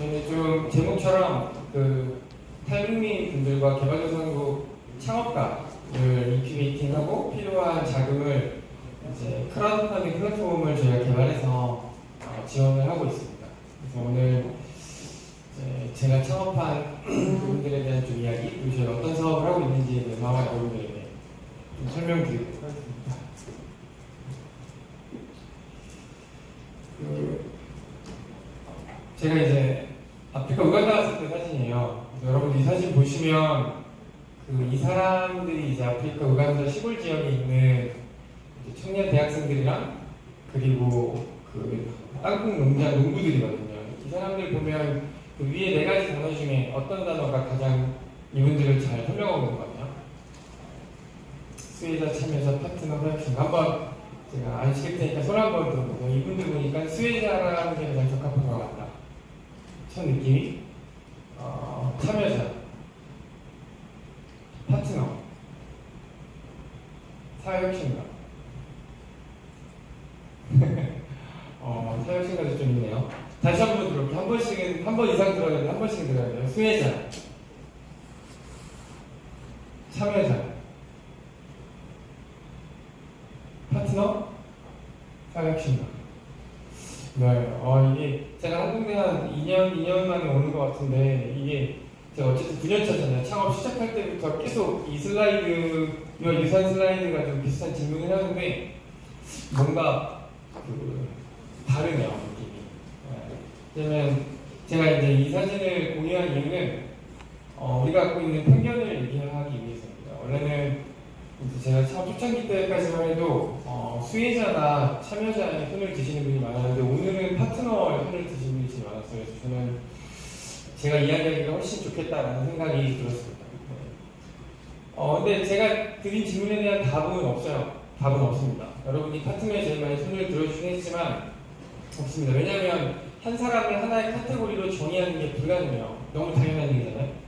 저희는 좀 제목처럼 그 탈북민 분들과 개발도상국 창업가를 인큐베이팅하고 필요한 자금을 이제 크라우드 펀딩 플랫폼을 저희가 개발해서 지원을 하고 있습니다. 그래서 오늘 이제 제가 창업한 그분들에 대한 좀 이야기, 그리고 저희가 어떤 사업을 하고 있는지에 대해서 여러분들에게 좀 설명드리도록 하겠습니다. 제가 이제 아프리카 우간다 갔을 때 사진이에요. 여러분 이 사진 보시면 이 사람들이 이제 아프리카 우간다 시골 지역에 있는 청년 대학생들이랑 그리고 그 땅콩 농장 농부들이거든요. 이 사람들 보면 그 위에 네 가지 단어 중에 어떤 단어가 가장 이분들을 잘 설명하고 있는 것 같아요? 수혜자, 참여자, 파트너, 협력. 한번 제가 안 시킬 테니까 손 한번 들어보세요. 이분들 보니까 수혜자라는 게 가장 적합한 것 같다. 첫 느낌이 참여자, 파트너, 사회혁신가. 사회혁신가도 좀 있네요. 다시 한 번 들어볼게요. 한 번 이상 들어야 되는데 한 번씩 들어야 돼요. 수혜자, 참여자, 파트너, 사회혁신가. 네, 이게 제가 한국에 한 2년 만에 오는 것 같은데 이게 제가 어쨌든 9년 차잖아요. 창업 시작할 때부터 계속 이 슬라이드와 유사한 슬라이드가 좀 비슷한 질문을 하는데 뭔가 다르네요, 느낌이. 왜냐면 제가 이제 이 사진을 공유한 이유는 우리가 갖고 있는 편견을 얘기하기 위해서입니다. 원래는 제가 창업 초창기 때까지만 해도 수혜자나 참여자의 손을 드시는 분이 많았는데 오늘은 파트너의 손을 드시는 분이 제일 많았어요. 그래서 저는 제가 이야기하기가 훨씬 좋겠다라는 생각이 들었습니다. 근데 제가 드린 질문에 대한 답은 없어요. 답은 없습니다. 여러분이 파트너에 제일 많이 손을 들어주긴 했지만 없습니다. 왜냐하면 한 사람을 하나의 카테고리로 정의하는 게 불가능해요. 너무 당연한 얘기잖아요.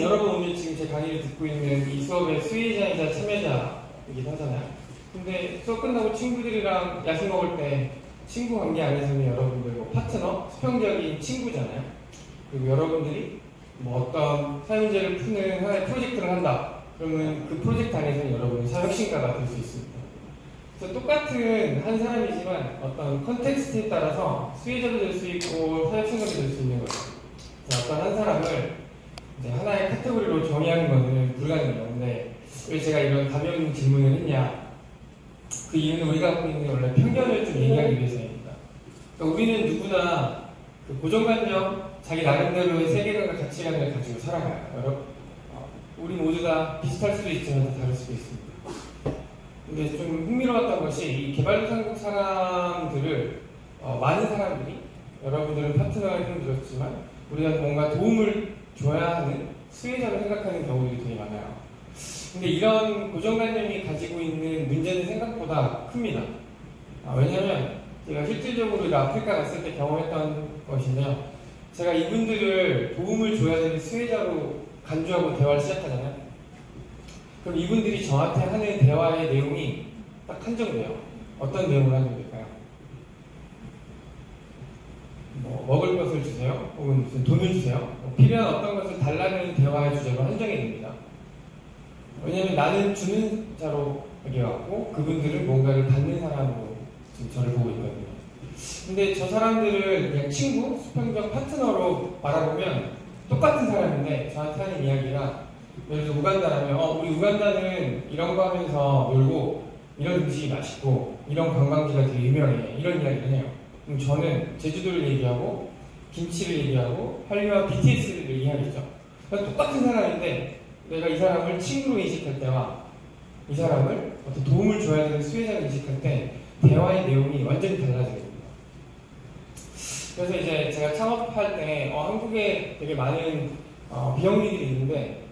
여러분 오늘 지금 제 강의를 듣고 있는 이 수업의 수혜자이자 참여자이기도 하잖아요. 근데 수업 끝나고 친구들이랑 야식 먹을 때 친구 관계 안에서는 여러분들 파트너, 수평적인 친구잖아요. 그리고 여러분들이 어떤 사회 문제를 푸는 하나의 프로젝트를 한다. 그러면 그 프로젝트 안에서는 여러분이 사회혁신가가 될 수 있습니다. 그래서 똑같은 한 사람이지만 어떤 컨텍스트에 따라서 수혜자도 될 수 있고 사회혁신가도 될 수 있는 거예요. 그래서 어떤 한 사람을 이제 하나의 카테고리로 정의하는 것은 불가능해요. 근데 왜 제가 이런 가벼운 질문을 했냐? 그 이유는 우리가 갖고 있는 원래 편견을 좀 얘기하기 위해서입니다. 그러니까 우리는 누구나 그 고정관념, 자기 나름대로의 세계관과 가치관을 가지고 살아가요. 여러분, 우리 모두 다 비슷할 수도 있지만 다 다를 수도 있습니다. 근데 좀 흥미로웠던 것이 이 개발도상국 사람들을 많은 사람들이 여러분들은 파트너를 힘들었지만 우리가 뭔가 도움을 줘야 하는 수혜자로 생각하는 경우들이 되게 많아요. 근데 이런 고정관념이 가지고 있는 문제는 생각보다 큽니다. 왜냐하면 제가 실질적으로 아프리카 갔을 때 경험했던 것인데요. 제가 이분들을 도움을 줘야 되는 수혜자로 간주하고 대화를 시작하잖아요. 그럼 이분들이 저한테 하는 대화의 내용이 딱 한정돼요. 어떤 내용을 하는 걸까요? 먹을 것을 주세요. 혹은 무슨 돈을 주세요. 필요한 어떤 것을 달라는 대화의 주제로 한정이 됩니다. 왜냐하면 나는 주는 자로 여기 왔고 그분들은 뭔가를 받는 사람으로 지금 저를 보고 있거든요. 근데 저 사람들을 그냥 친구, 수평적 파트너로 바라보면 똑같은 사람인데 저한테 하는 이야기가 예를 들어 우간다라면 우리 우간다는 이런 거 하면서 놀고 이런 음식이 맛있고 이런 관광지가 되게 유명해 이런 이야기를 해요. 그럼 저는 제주도를 얘기하고 김치를 얘기하고 한류와 BTS를 얘기하겠죠. 그러니까 똑같은 사람인데 내가 이 사람을 친구로 인식할 때와 이 사람을 어떤 도움을 줘야 되는 수혜자로 인식할 때 대화의 내용이 완전히 달라지게 됩니다. 그래서 이제 제가 창업할 때 한국에 되게 많은 비영리들이 있는데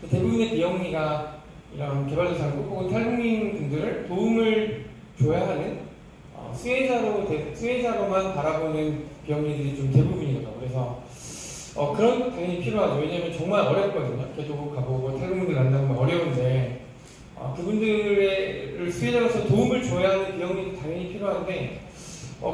대부분의 비영리가 이런 개발도상국 혹은 탈북민 분들을 도움을 줘야 하는 수혜자로만 바라보는 비영리들이 좀 대부분이거든요. 그래서 그런 당연히 필요하죠. 왜냐하면 정말 어렵거든요. 개도국 가보고 탈북민들 만나면 어려운데 그분들을 수혜자로서 도움을 줘야 하는 비영리도 당연히 필요한데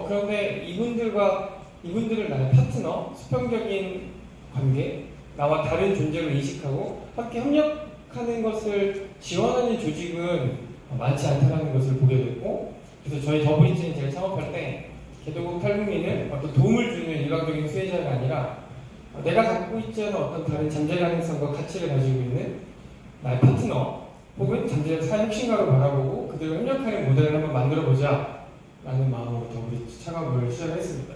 그런데 이분들과 이분들은 나의 파트너, 수평적인 관계, 나와 다른 존재로 인식하고 함께 협력하는 것을 지원하는 조직은 많지 않다는 것을 보게 됐고, 그래서 저희 더브리지는 제가 창업할 때 개도국 탈북민을 어떤 도움을 주는 일방적인 수혜자가 아니라 내가 갖고 있지 않은 어떤 다른 잠재 가능성과 가치를 가지고 있는 나의 파트너 혹은 잠재적 사회혁신가로 바라보고 그들과 협력하는 모델을 한번 만들어보자 라는 마음으로 더브리지 창업을 시작했습니다.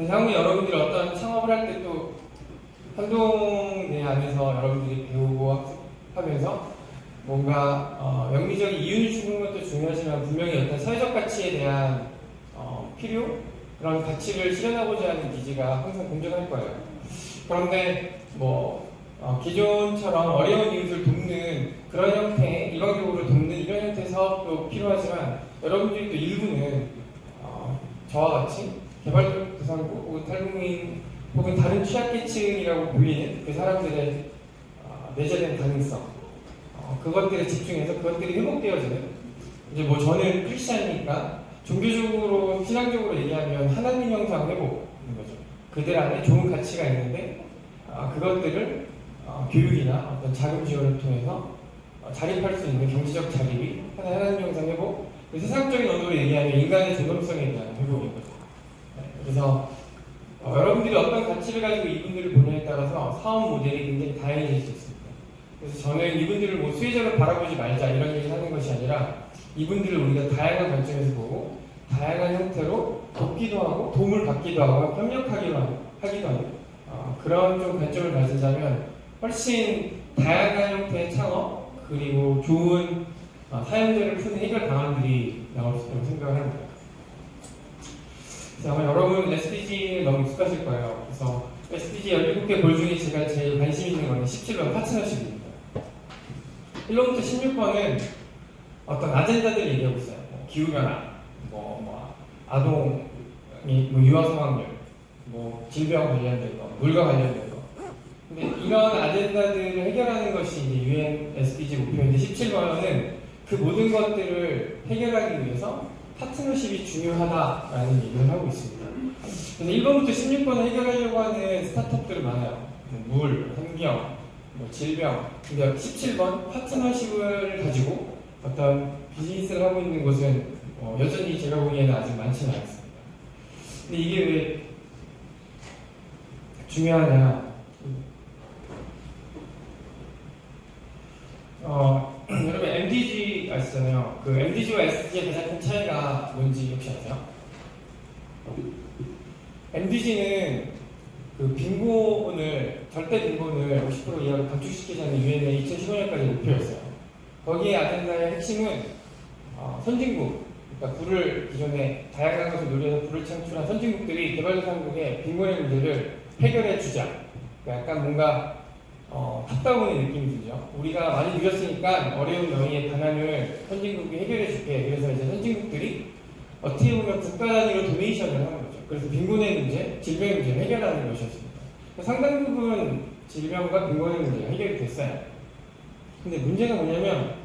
향후 여러분들이 어떤 창업을 할 때 또 한동네 안에서 여러분들이 배우고 하면서 뭔가 영리적인 이윤을 주는 것도 중요하지만 분명히 어떤 사회적 가치에 대한 필요? 그런 가치를 실현하고자 하는 기지가 항상 공존할 거예요. 그런데 기존처럼 어려운 이웃을 돕는 그런 형태, 일방적으로 돕는 이런 형태의 사업도 필요하지만 여러분들이 또 일부는 저와 같이 개발도상국 혹은 탈북민 혹은 다른 취약계층이라고 불리는 그 사람들의 내재된 가능성 그것들에 집중해서 그것들이 회복되어지는 이제 저는 크리스찬이니까 종교적으로 신앙적으로 얘기하면 하나님 형상 회복인 거죠. 그들 안에 좋은 가치가 있는데 그것들을 교육이나 어떤 자금 지원을 통해서 자립할 수 있는 경제적 자립이 하나님 형상 회복, 세상적인 언어로 얘기하면 인간의 존엄성에 대한 회복인 거죠. 그래서 여러분들이 어떤 가치를 가지고 이분들을 보느냐에 따라서 사업 모델이 굉장히 다양해질 수 있습니다. 그래서 저는 이분들을 수혜자로 바라보지 말자 이런 얘기를 하는 것이 아니라 이분들을 우리가 다양한 관점에서 보고 다양한 형태로 돕기도 하고 도움을 받기도 하고 협력하기도 하는 그런 좀 관점을 가진다면 훨씬 다양한 형태의 창업 그리고 좋은 사연들을 푸는 해결 방안들이 나올 수 있다고 생각을 합니다. 아마 여러분 SDG에 너무 익숙하실 거예요. 그래서 SDG 17개 골 중에 제가 제일 관심 있는 거는 17번 파트너십입니다. 1번부터 16번은 어떤 아젠다들을 얘기하고 있어요. 기후변화, 아동, 유아성학률, 질병 관련된 거, 물과 관련된 거. 근데 이런 아젠다들을 해결하는 것이 이제 UN SDG 목표인데 17번은 그 모든 것들을 해결하기 위해서 파트너십이 중요하다라는 얘기를 하고 있습니다. 그래서 1번부터 16번을 해결하려고 하는 스타트업들이 많아요. 물, 환경, 질병. 근데 17번 파트너십을 가지고 어떤 비즈니스를 하고 있는 곳은 여전히 제가 보기에는 아직 많지는 않습니다. 근데 이게 왜 중요하냐? 여러분 MDG 아시잖아요. 그 MDG와 SDG의 가장 큰 차이가 뭔지 혹시 아세요? MDG는 그 빈곤을 절대 빈곤을 50% 이하로 감축시키자는 유엔의 2015년까지 목표였어요. 거기에 아젠다의 핵심은 선진국, 그러니까 부를 기존에 다양한 것을 노려서 부를 창출한 선진국들이 개발도상국의 빈곤의 문제를 해결해 주자. 그러니까 약간 뭔가 탑다운의 느낌이 들죠. 우리가 많이 늦었으니까 어려운 너희의 가난을 선진국이 해결해 줄게. 그래서 이제 선진국들이 어떻게 보면 국가 단위로 도네이션을 하는 거죠. 그래서 빈곤의 문제, 질병의 문제를 해결하는 것이었습니다. 상당 부분 질병과 빈곤의 문제가 해결이 됐어요. 근데 문제가 뭐냐면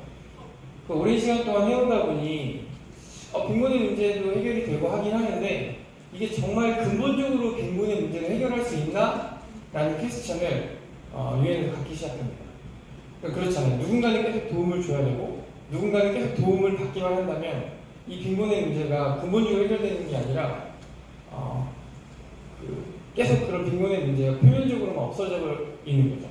그 오랜 시간 동안 해오다 보니 빈곤의 문제도 해결이 되고 하긴 하는데 이게 정말 근본적으로 빈곤의 문제를 해결할 수 있나? 라는 퀘스천을 유엔에서 갖기 시작합니다. 그러니까 그렇잖아요. 누군가는 계속 도움을 줘야 되고 누군가는 계속 도움을 받기만 한다면 이 빈곤의 문제가 근본적으로 해결되는 게 아니라 계속 그런 빈곤의 문제가 표면적으로만 없어져 있는 거죠.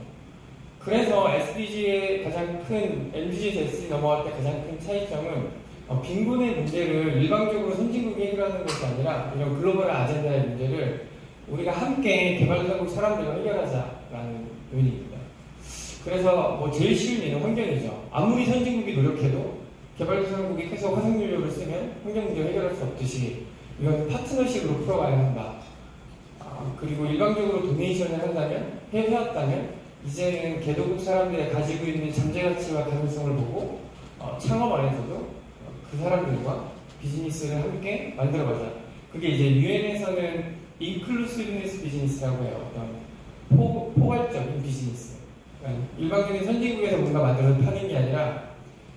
그래서 SDG의 가장 큰 MDG에서 SDG 넘어갈 때 가장 큰 차이점은 빈곤의 문제를 일방적으로 선진국이 해결하는 것이 아니라 이런 글로벌 아젠다의 문제를 우리가 함께 개발도상국 사람들과 해결하자라는 의미입니다. 그래서 제일 쉬운 예는 환경이죠. 아무리 선진국이 노력해도 개발도상국이 계속 화석연료를 쓰면 환경 문제를 해결할 수 없듯이 이건 파트너십으로 풀어가야 한다. 그리고 일방적으로 도네이션을 한다면, 해왔다면 이제는 개도국 사람들이 가지고 있는 잠재가치와 가능성을 보고 창업 안에서도 그 사람들과 비즈니스를 함께 만들어가자. 그게 이제 유엔에서는 인클루시브니스 비즈니스라고 해요. 어떤 포괄적인 비즈니스. 그러니까 일방적인 선진국에서 뭔가 만들어서 파는 게 아니라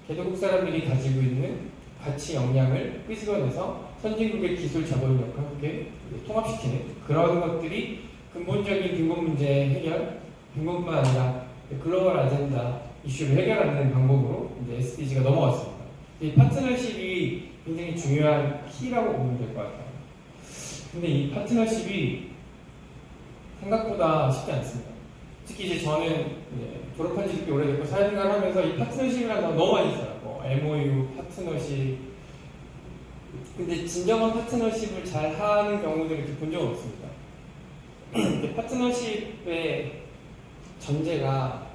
개도국 사람들이 가지고 있는 가치 역량을 끄집어내서 선진국의 기술 자본력과 함께 통합시키는 그런 것들이 근본적인 빈곤 문제 해결, 빈곤뿐만 아니라 글로벌 아젠다 이슈를 해결하는 방법으로 이제 SDG가 넘어갔습니다. 이 파트너십이 굉장히 중요한 키라고 보면 될 것 같아요. 근데 이 파트너십이 생각보다 쉽지 않습니다. 특히 이제 저는 이제 졸업한 지 꽤 오래됐고 사회생활 하면서 이 파트너십이라는 단어 너무 많이 써요. 뭐 MOU, 파트너십. 근데 진정한 파트너십을 잘 하는 경우들을 이렇게 본 적은 없습니다. 파트너십의 전제가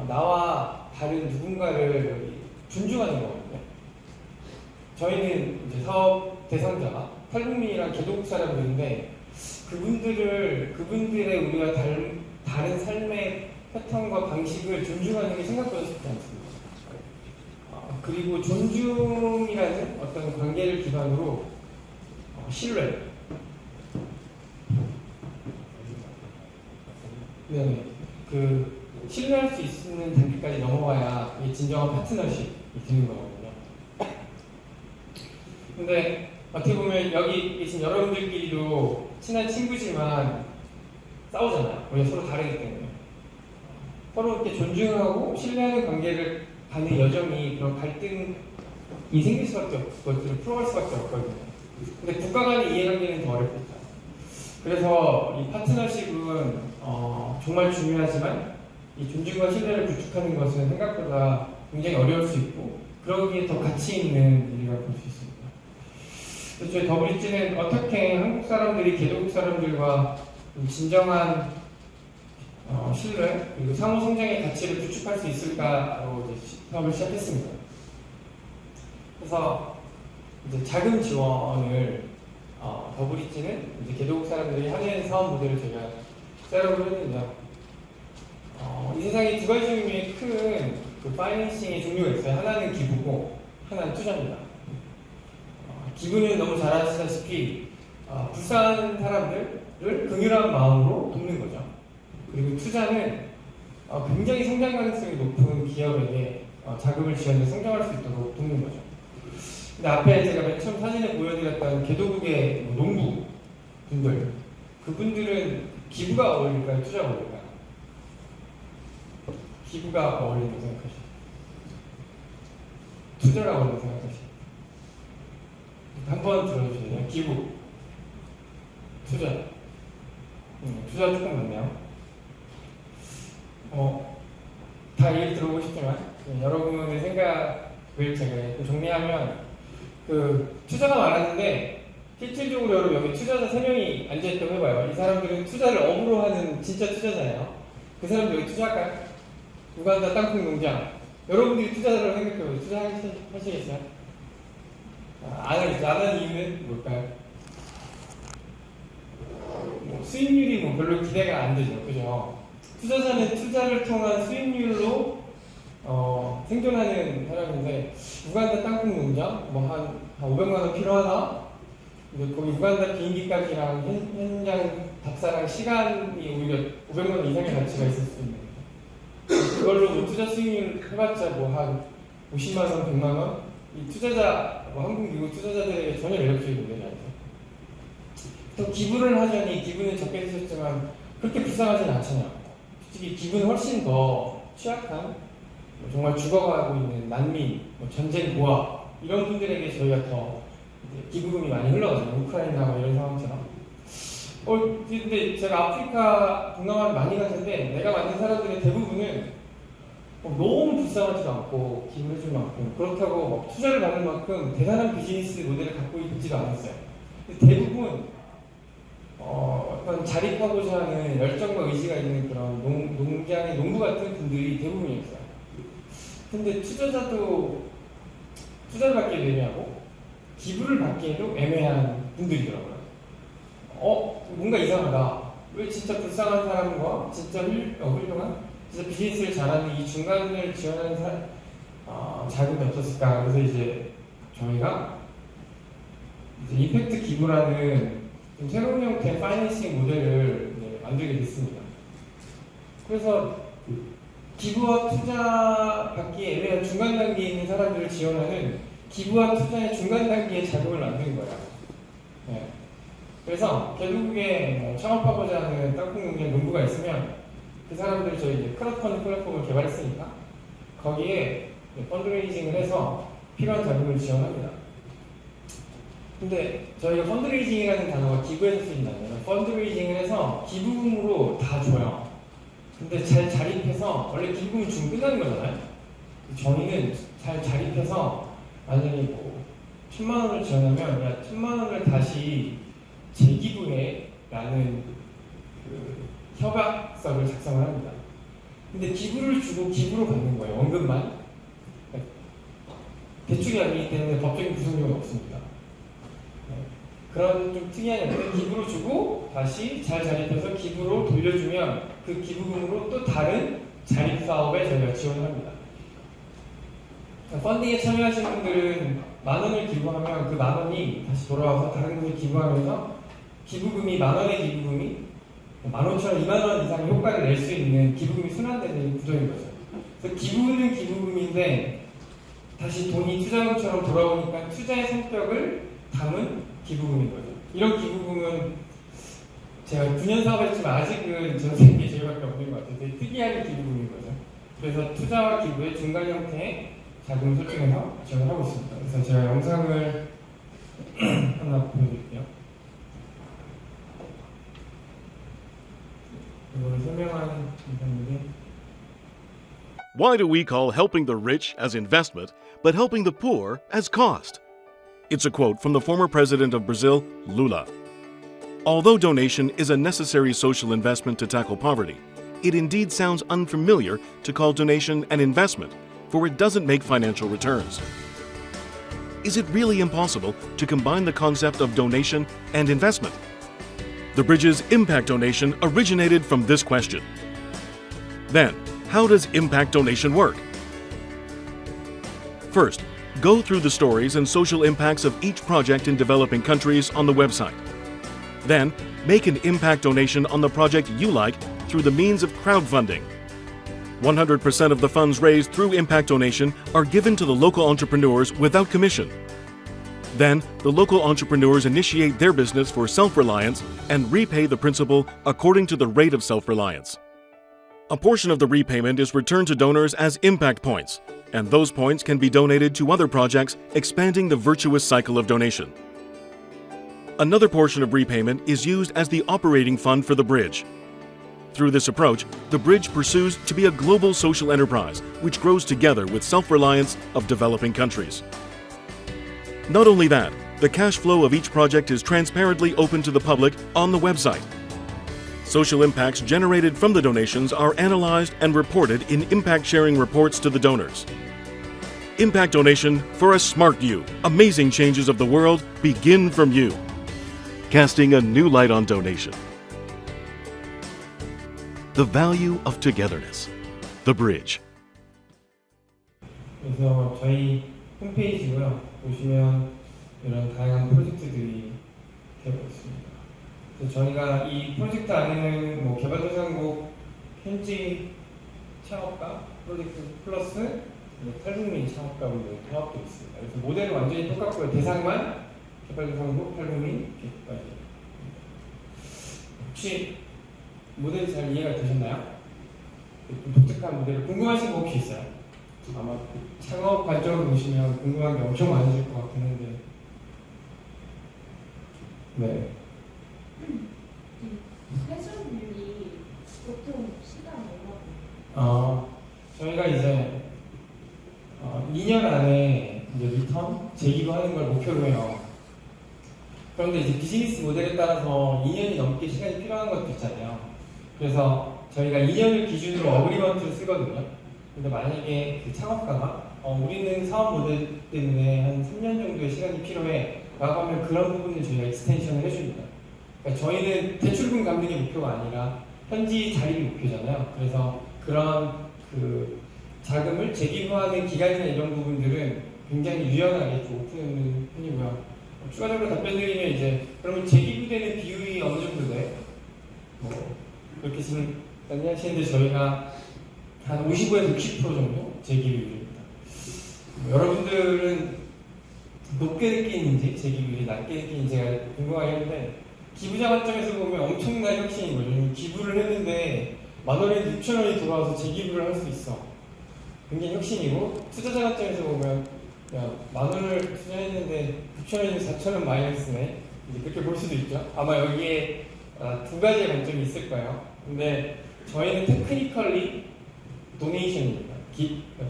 나와 다른 누군가를 존중하는 거거든요. 저희는 이제 사업 대상자가 탈북민이랑 개도국 사람들인데 그분들의 우리가 다른 삶의 패턴과 방식을 존중하는 게 생각보다 쉽지 않습니다. 그리고 존중이라는 어떤 관계를 기반으로 신뢰. 네, 신뢰할 수 있는 단계까지 넘어가야 이게 진정한 파트너십이 되는 거거든요. 근데 어떻게 보면 여기 계신 여러분들끼리도 친한 친구지만 싸우잖아요. 우리가 서로 다르기 때문에. 서로 이렇게 존중하고 신뢰하는 관계를 가는 여정이 그런 갈등이 생길 수밖에 없고 그것들을 풀어갈 수밖에 없거든요. 근데 국가 간의 이해관계는 더 어렵겠죠. 그래서 이 파트너십은 정말 중요하지만 이 존중과 신뢰를 구축하는 것은 생각보다 굉장히 어려울 수 있고 그러기에 더 가치 있는 일이라고 볼 수 있습니다. 그래서 저희 더블리츠는 어떻게 한국 사람들이 개도국 사람들과 진정한 신뢰 그리고 상호 성장의 가치를 구축할 수 있을까로 이제 사업을 시작했습니다. 그래서 이제 자금 지원을 더블리츠는 이제 개도국 사람들이 하는 사업 모델을 제가 셋업을 했는데요. 이 세상에 두 가지 종류의 큰 그 파이낸싱의 종류가 있어요. 하나는 기부고 하나는 투자입니다. 기부는 너무 잘 아시다시피 불쌍한 사람들을 긍휼한 마음으로 돕는 거죠. 그리고 투자는 굉장히 성장 가능성이 높은 기업에게 자금을 지원해 성장할 수 있도록 돕는 거죠. 근데 앞에 제가 맨 처음 사진에 보여드렸던 개도국의 농부 분들, 그분들은 기부가 어울릴까요? 투자가 어울릴까요? 기부가 어울린다고 생각하시죠? 투자가 어울린다고 생각하시죠? 한번 들어주세요. 기부, 투자. 투자 조금 많네요. 다 얘기 들어보고 싶지만 여러분의 생각을 제가 정리하면 투자가 많았는데 실질적으로 여러분 여기 투자자 3명이 앉아있다고 해봐요. 이 사람들은 투자를 업으로 하는 진짜 투자자예요. 그 사람들 여기 투자할까요? 우간다 땅콩 농장. 여러분들이 투자자라고 생각해보세요. 투자하시겠어요? 안 하는 이유는 뭘까요? 수익률이 별로 기대가 안 되죠. 그죠? 투자자는 투자를 통한 수익률로 생존하는 사람인데 우간다 땅콩 농장 한 500만 원 필요하나? 거기 우간다 비행기 값이랑 현장 답사랑 시간이 오히려 500만 원 이상의 가치가 있을 수 있는 거죠. 그걸로 투자 수익률 해봤자 한 50만 원, 100만 원? 이 투자자, 한국, 미국 투자자들에게 전혀 매력적인 모델이 아니죠. 또 기부를 하자니 기부는 적게 드셨지만 그렇게 불쌍하진 않잖아요. 솔직히 기부는 훨씬 더 취약한 정말 죽어가고 있는 난민, 전쟁 고아 이런 분들에게 저희가 더 기부금이 많이 흘러가잖아요. 우크라이나 이런 상황처럼. 근데 제가 아프리카, 동남아를 많이 갔는데 내가 만난 사람들의 대부분은 너무 불쌍하지도 않고 기부를 해주지 않고 그렇다고 투자를 받는 만큼 대단한 비즈니스 모델을 갖고 있지도 않았어요. 대부분 어떤 자립하고자 하는 열정과 의지가 있는 그런 농장의 농부 같은 분들이 대부분이었어요. 근데 투자자도 투자를 받기에도 애매하고 기부를 받기에도 애매한 분들이더라고요. 뭔가 이상하다. 왜 진짜 불쌍한 사람과 진짜 훌륭한 진짜 비즈니스를 잘하는 이 중간을 지원하는 자금이 없었을까? 그래서 이제 저희가 이제 임팩트 기부라는 좀 새로운 형태의 파이낸싱 모델을 만들게 됐습니다. 그래서 기부와 투자 받기에 애매한 중간 단계에 있는 사람들을 지원하는 기부와 투자의 중간 단계의 자금을 만든 거예요. 네. 그래서 결국에 뭐 창업하고자 하는 땅콩 농장 농부가 있으면 그 사람들 저희 이제 크라우드펀드 플랫폼을 개발했으니까 거기에 펀드레이징을 해서 필요한 자금을 지원합니다. 근데 저희가 펀드레이징이라는 단어가 기부에서 쓰인 단어예요. 펀드레이징을 해서 기부금으로 다 줘요. 근데 잘 자립해서 원래 기부금이 주면 끝나는 거잖아요. 저희는 잘 자립해서 만약에 뭐 1,000만 원을 지원하면 야 1,000만 원을 다시 재기부해라는 그 협약서를 작성을 합니다. 근데 기부를 주고 기부로 받는 거예요. 원금만. 대출이 아니기 때문에 법적인 구속력은 없습니다. 그런 좀 특이한 건데 기부로 주고 다시 잘 자립해서 기부로 돌려주면 그 기부금으로 또 다른 자립 사업에 저희가 지원을 합니다. 펀딩에 참여하시는 분들은 10,000원을 기부하면 그 10,000원이 다시 돌아와서 다른 곳에 기부하면서 기부금이 10,000원의 기부금이 15,000원, 20,000원 이상 효과를 낼 수 있는 기부금이 순환되는 구조인 거죠. 그래서 기부는 기부금인데 다시 돈이 투자금처럼 돌아오니까 투자의 성격을 담은 기부금인 거죠. 이런 기부금은 제가 9년 사업했지만 아직은 전 세계에 저희밖에 없는 것 같아요. 되게 특이한 기부금인 거죠. 그래서 투자와 기부의 중간 형태의 자금을 설정해서 지원을 하고 있습니다. 그래서 제가 영상을 하나 보여드릴게요. 이거를 설명하는 영상인데 Why do we call helping the rich as investment, but helping the poor as cost? It's a quote from the former president of Brazil, Lula. Although donation is a necessary social investment to tackle poverty, it indeed sounds unfamiliar to call donation an investment, for it doesn't make financial returns. Is it really impossible to combine the concept of donation and investment? The Bridges Impact Donation originated from this question. Then, how does impact donation work? First, go through the stories and social impacts of each project in developing countries on the website. Then, make an impact donation on the project you like through the means of crowdfunding. 100% of the funds raised through impact donation are given to the local entrepreneurs without commission. Then, the local entrepreneurs initiate their business for self-reliance and repay the principal according to the rate of self-reliance. A portion of the repayment is returned to donors as impact points, and those points can be donated to other projects, expanding the virtuous cycle of donation. Another portion of repayment is used as the operating fund for the Bridge. Through this approach, the Bridge pursues to be a global social enterprise which grows together with self-reliance of developing countries. Not only that, the cash flow of each project is transparently open to the public on the website. Social impacts generated from the donations are analyzed and reported in impact sharing reports to the donors. Impact donation for a smart you. Amazing changes of the world begin from you. Casting a new light on donation. The value of togetherness. The Bridge. 그래서 저희 홈페이지고요. 보시면 이런 다양한 프로젝트들이 되고 있습니다. 그래서 저희가 이 프로젝트 안에는 뭐 개발도상국 현지 창업가 프로젝트 플러스 탈북민 창업가분들 통합도 있습니다. 그래서 모델은 완전히 똑같고요. 대상만 개발도상국 탈북민 이렇게까지. 혹시 모델이 잘 이해가 되셨나요? 독특한 모델 궁금하신 거 혹시 있어요? 아마 창업 관점으로 보시면 궁금한 게 엄청 많으실 것 같긴 한데. 네. 회전율이 보통 시간 얼마나? 저희가 이제 2년 안에 이제 리턴 재기부하는 걸 목표로 해요. 그런데 이제 비즈니스 모델에 따라서 2년이 넘게 시간이 필요한 것도 있잖아요. 그래서 저희가 2년을 기준으로 어그리먼트를 쓰거든요. 근데 만약에 그 창업가가 우리는 사업 모델 때문에 한 3년 정도의 시간이 필요해 라고 하면 그런 부분을 저희가 익스텐션을 해줍니다. 그러니까 저희는 대출금 갚는 게 목표가 아니라 현지 자립이 목표잖아요. 그래서 그런 그 자금을 재기부하는 기간이나 이런 부분들은 굉장히 유연하게 좀 오픈하는 편이고요. 추가적으로 답변드리면 이제 그러면 재기부되는 비율이 어느 정도 돼요? 그렇게 생각하시는데 저희가 한 55에서 60% 정도 재기부율입니다. 여러분들은 높게 느끼는지 제 기분이 낮게 느끼는지 제가 궁금하긴 한데 기부자 관점에서 보면 엄청난 혁신인 거죠. 기부를 했는데 10,000원에서 6,000원이 돌아와서 재기부를 할 수 있어. 굉장히 혁신이고 투자자 관점에서 보면 야 10,000원을 투자했는데 9,000원이면 4,000원 마이너스네. 이제 그렇게 볼 수도 있죠. 아마 여기에 두 가지의 관점이 있을 거예요. 근데 저희는 테크니컬리 도네이션입니다.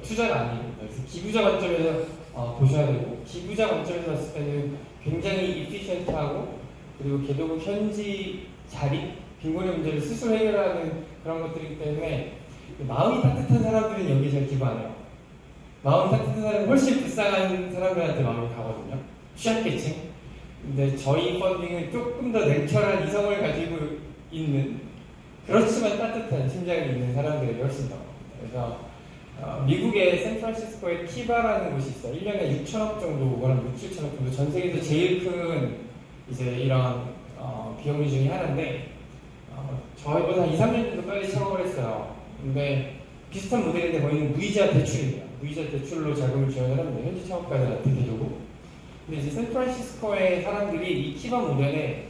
투자가 아닙니다. 그래서 기부자 관점에서 보셔야 되고 기부자 관점에서 봤을 때는 굉장히 이피션트하고 그리고 개도국 현지 자리, 빈곤의 문제를 스스로 해결하는 그런 것들이기 때문에 마음이 따뜻한 사람들은 여기에 잘 기부 안 해요. 마음이 따뜻한 사람은 훨씬 불쌍한 사람들한테 마음이 가거든요. 취약계층. 근데 저희 펀딩은 조금 더 냉철한 이성을 가지고 있는 그렇지만 따뜻한 심장이 있는 사람들에게 훨씬 더. 그래서 미국의 샌프란시스코에 키바라는 곳이 있어요. 1년에 6천억 정도, 한 6, 7천억 정도 전 세계에서 제일 큰 이제 이런 비영리 중에 하나인데 저희보다 한 2, 3년 정도 빨리 창업을 했어요. 근데 비슷한 모델인데 거기는 무이자 대출입니다. 무이자 대출로 자금을 지원을 합니다. 현지 창업가들한테 계도고. 근데 이제 샌프란시스코의 사람들이 이 키바 모델에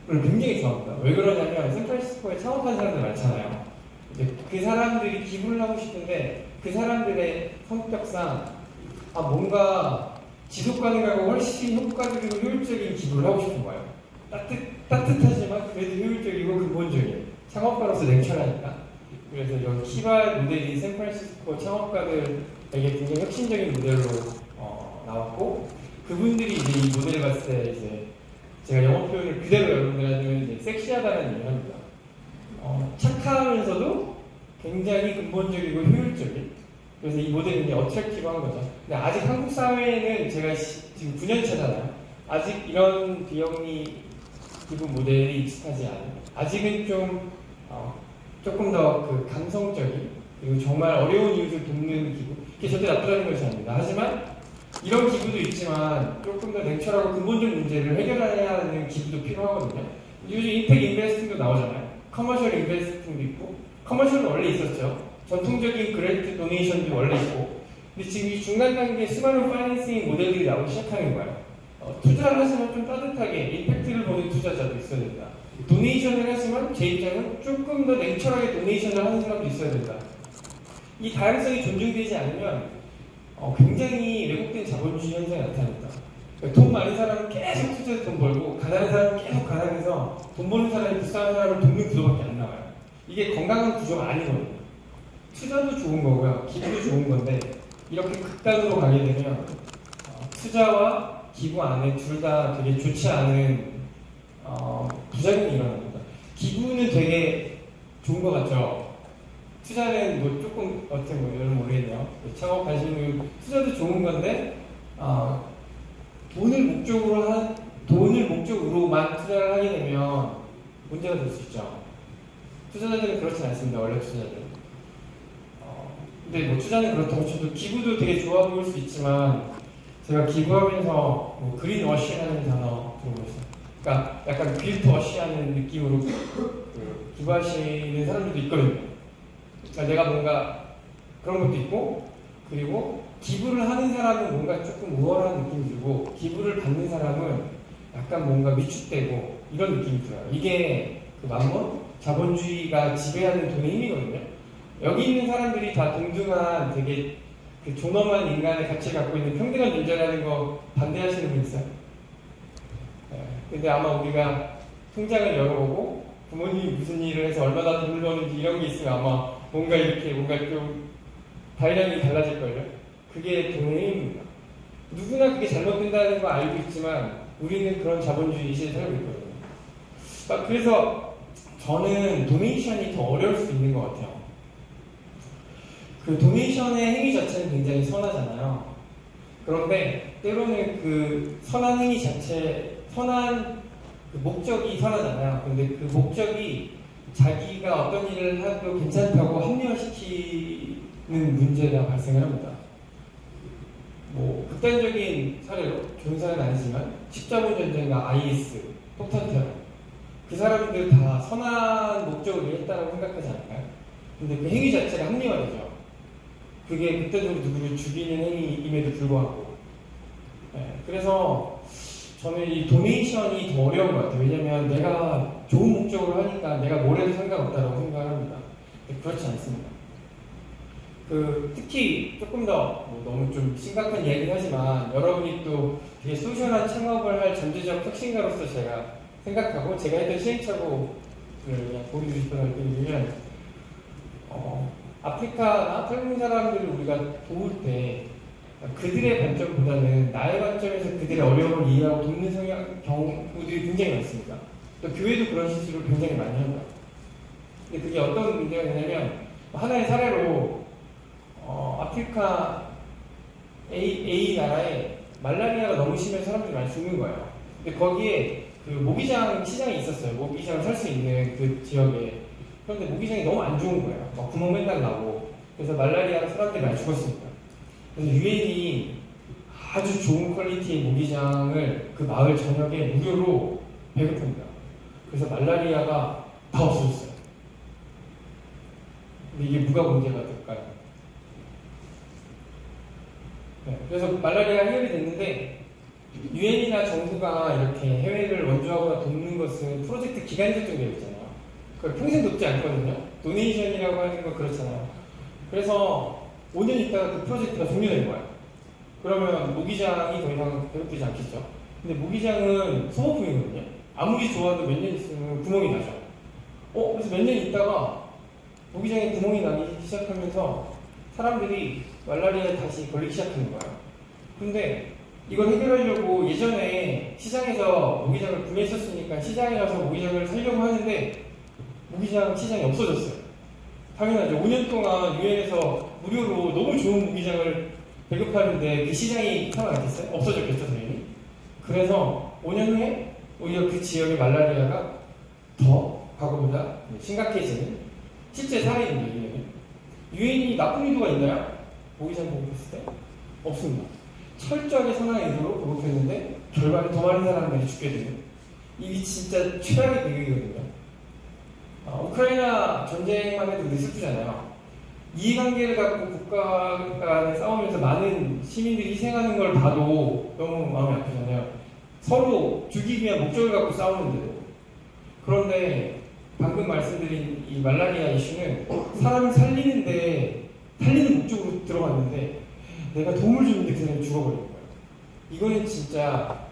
굉장히 좋아합니다. 왜 그러냐면 샌프란시스코에 창업한 사람들 많잖아요. 이제 그 사람들이 기부를 하고 싶은데 그 사람들의 성격상 뭔가 지속 가능하고 훨씬 효과적이고 효율적인 기부를 하고 싶은 거예요. 따뜻하지만 그래도 효율적이고 근본적인 창업가로서 냉철하니까. 그래서 여기 키바 모델이 샌프란시스코 창업가들에게 굉장히 혁신적인 모델로 나왔고 그분들이 이제 이 모델을 봤을 때 이제 제가 영어 표현을 그대로 여러분들한테 이제 섹시하다는 얘기를 합니다. 착하면서도 굉장히 근본적이고 효율적인. 그래서 이 모델이 굉장히 어트랙티브한 거죠. 근데 아직 한국 사회에는 제가 지금 9년 차잖아요. 아직 이런 비영리 기부 모델이 익숙하지 않아요. 아직은 조금 더 그 감성적인 그리고 정말 어려운 이웃을 돕는 기부. 이게 절대 나쁘다는 것이 아닙니다. 하지만 이런 기부도 있지만 조금 더 냉철하고 근본적 문제를 해결해야 하는 기부도 필요하거든요. 요즘 인텍 인베스팅도 나오잖아요. 커머셜 인베스팅도 있고 커머셜은 원래 있었죠. 전통적인 그랜트 도네이션도 원래 있고 근데 지금 이 중간 단계에 수많은 파이낸싱 모델들이 나오기 시작하는 거예요. 투자를 하시면 좀 따뜻하게 임팩트를 보는 투자자도 있어야 된다. 도네이션을 하지만 제 입장은 조금 더 냉철하게 도네이션을 하는 사람도 있어야 된다. 이 다양성이 존중되지 않으면 굉장히 왜곡된 자본주의 현상이 나타납니다. 그러니까 돈 많은 사람은 계속 투자해서 돈 벌고 가난한 사람은 계속 가난해서 돈 버는 사람이 불쌍한 사람을 돕는 구조밖에 안 나와요. 이게 건강한 구조가 아니거든요. 투자도 좋은 거고요. 기부도 좋은 건데 이렇게 극단으로 가게 되면 투자와 기부 안에 둘 다 되게 좋지 않은 부작용이 일어납니다. 기부는 되게 좋은 것 같죠. 투자는 뭐 조금 어떻게 여러분 모르겠네요. 창업하시는 투자도 좋은 건데 돈을 목적으로만 투자를 하게 되면 문제가 될 수 있죠. 투자자들은 그렇진 않습니다. 원래 투자자들은. 근데 뭐 투자는 그렇다고 쳐도 기부도 되게 좋아 보일 수 있지만 제가 기부하면서 뭐 그린워시라는 단어 들어보셨어요? 그러니까 약간 빌트워시하는 느낌으로 기부하시는 사람들도 있거든요. 그러니까 내가 뭔가 그런 것도 있고 그리고 기부를 하는 사람은 뭔가 조금 우월한 느낌이 들고 기부를 받는 사람은 약간 뭔가 위축되고 이런 느낌이 들어요. 이게 그 만몬? 자본주의가 지배하는 돈의 힘이거든요. 여기 있는 사람들이 다 동등한 되게 그 존엄한 인간의 가치를 갖고 있는 평등한 존재라는 거 반대하시는 분 있어요? 네. 근데 아마 우리가 통장을 열어보고 부모님이 무슨 일을 해서 얼마나 돈을 버는지 이런 게 있으면 아마 뭔가 좀 발량이 달라질걸요? 그게 돈의 힘입니다. 누구나 그게 잘못된다는 거 알고 있지만 우리는 그런 자본주의 시대에 살고 있거든요. 그래서 저는 도네이션이 더 어려울 수 있는 것 같아요. 그 도네이션의 행위 자체는 굉장히 선하잖아요. 그런데 때로는 그 선한 행위 자체, 선한 그 목적이 선하잖아요. 근데 그 목적이 자기가 어떤 일을 해도 괜찮다고 합리화시키는 문제가 발생을 합니다. 뭐 극단적인 사례로 좋은 사례는 아니지만 십자군 전쟁과 IS, 폭탄 테러 그 사람들 다 선한 목적을 위했다고 생각하지 않을까요? 근데 그 행위 자체가 합리화되죠. 그게 극단적으로 누구를 죽이는 행위임에도 불구하고 그래서 저는 이 도네이션이 더 어려운 것 같아요. 왜냐면 내가 좋은 목적으로 하니까 내가 뭘 해도 상관없다고 생각을 합니다. 근데 그렇지 않습니다. 특히 조금 더뭐 너무 좀 심각한 이야기긴 하지만 여러분이 또 되게 소셜한 창업을 할 잠재적 혁신가로서 제가 생각하고 제가 했던 시행착오를 그냥 보여드리고 싶어서 드리면 아프리카나 탈북 사람들을 우리가 도울 때 그들의 관점보다는 나의 관점에서 그들의 어려움을 이해하고 돕는 경우들이 굉장히 많습니다. 또 교회도 그런 실수를 굉장히 많이 합니다. 근데 그게 어떤 문제가 있냐면 하나의 사례로 아프리카 A 나라에 말라리아가 너무 심해서 사람들이 많이 죽는 거예요. 근데 거기에 그 모기장 시장이 있었어요. 모기장을 살 수 있는 그 지역에. 그런데 모기장이 너무 안 좋은 거예요. 막 구멍 맨날 나고. 그래서 말라리아로 사람들이 많이 죽었습니다. 그래서 유엔이 아주 좋은 퀄리티의 모기장을 그 마을 전역에 무료로 배급합니다. 그래서 말라리아가 다 없어졌어요. 근데 이게 뭐가 문제가 될까요? 네, 그래서 말라리아가 해결이 됐는데 유엔이나 정부가 이렇게 해외를 원조하거나 돕는 것은 프로젝트 기간 설정되어 있잖아요. 그걸 평생 돕지 않거든요. 도네이션이라고 하는 건 그렇잖아요. 그래서 5년 있다가 그 프로젝트가 종료된 거예요. 그러면 모기장이 더 이상 배고프지 않겠죠. 근데 모기장은 소모품이거든요. 아무리 좋아도 몇 년 있으면 구멍이 나죠. 그래서 몇 년 있다가 모기장에 구멍이 나기 시작하면서 사람들이 말라리아에 다시 걸리기 시작하는 거예요. 근데 이걸 해결하려고 예전에 시장에서 모기장을 구매했었으니까 시장에 가서 모기장을 사려고 하는데 모기장 시장이 없어졌어요. 당연하죠. 5년 동안 유엔에서 무료로 너무 좋은 모기장을 배급하는데 그 시장이 살아나겠어요? 없어졌겠죠, 당연히. 그래서 5년 후에 오히려 그 지역의 말라리아가 더 과거보다 심각해지는 실제 사례입니다. 유엔이 나쁜 의도가 있나요? 모기장 보급했을 때? 없습니다. 철저하게 선한 의도로 보급했는데 결과는 더 많은 사람들이 죽게 되는 이게 진짜 최악의 비극이거든요. 우크라이나 전쟁만 해도 되게 슬프잖아요. 이해관계를 갖고 국가 간에 싸우면서 많은 시민들이 희생하는 걸 봐도 너무 마음이 아프잖아요. 서로 죽이기 위한 목적을 갖고 싸우는데도. 그런데 방금 말씀드린 이 말라리아 이슈는 사람을 살리는 목적으로 들어갔는데 내가 도움을 주는데 그 사람이 죽어버린 거예요. 이거는 진짜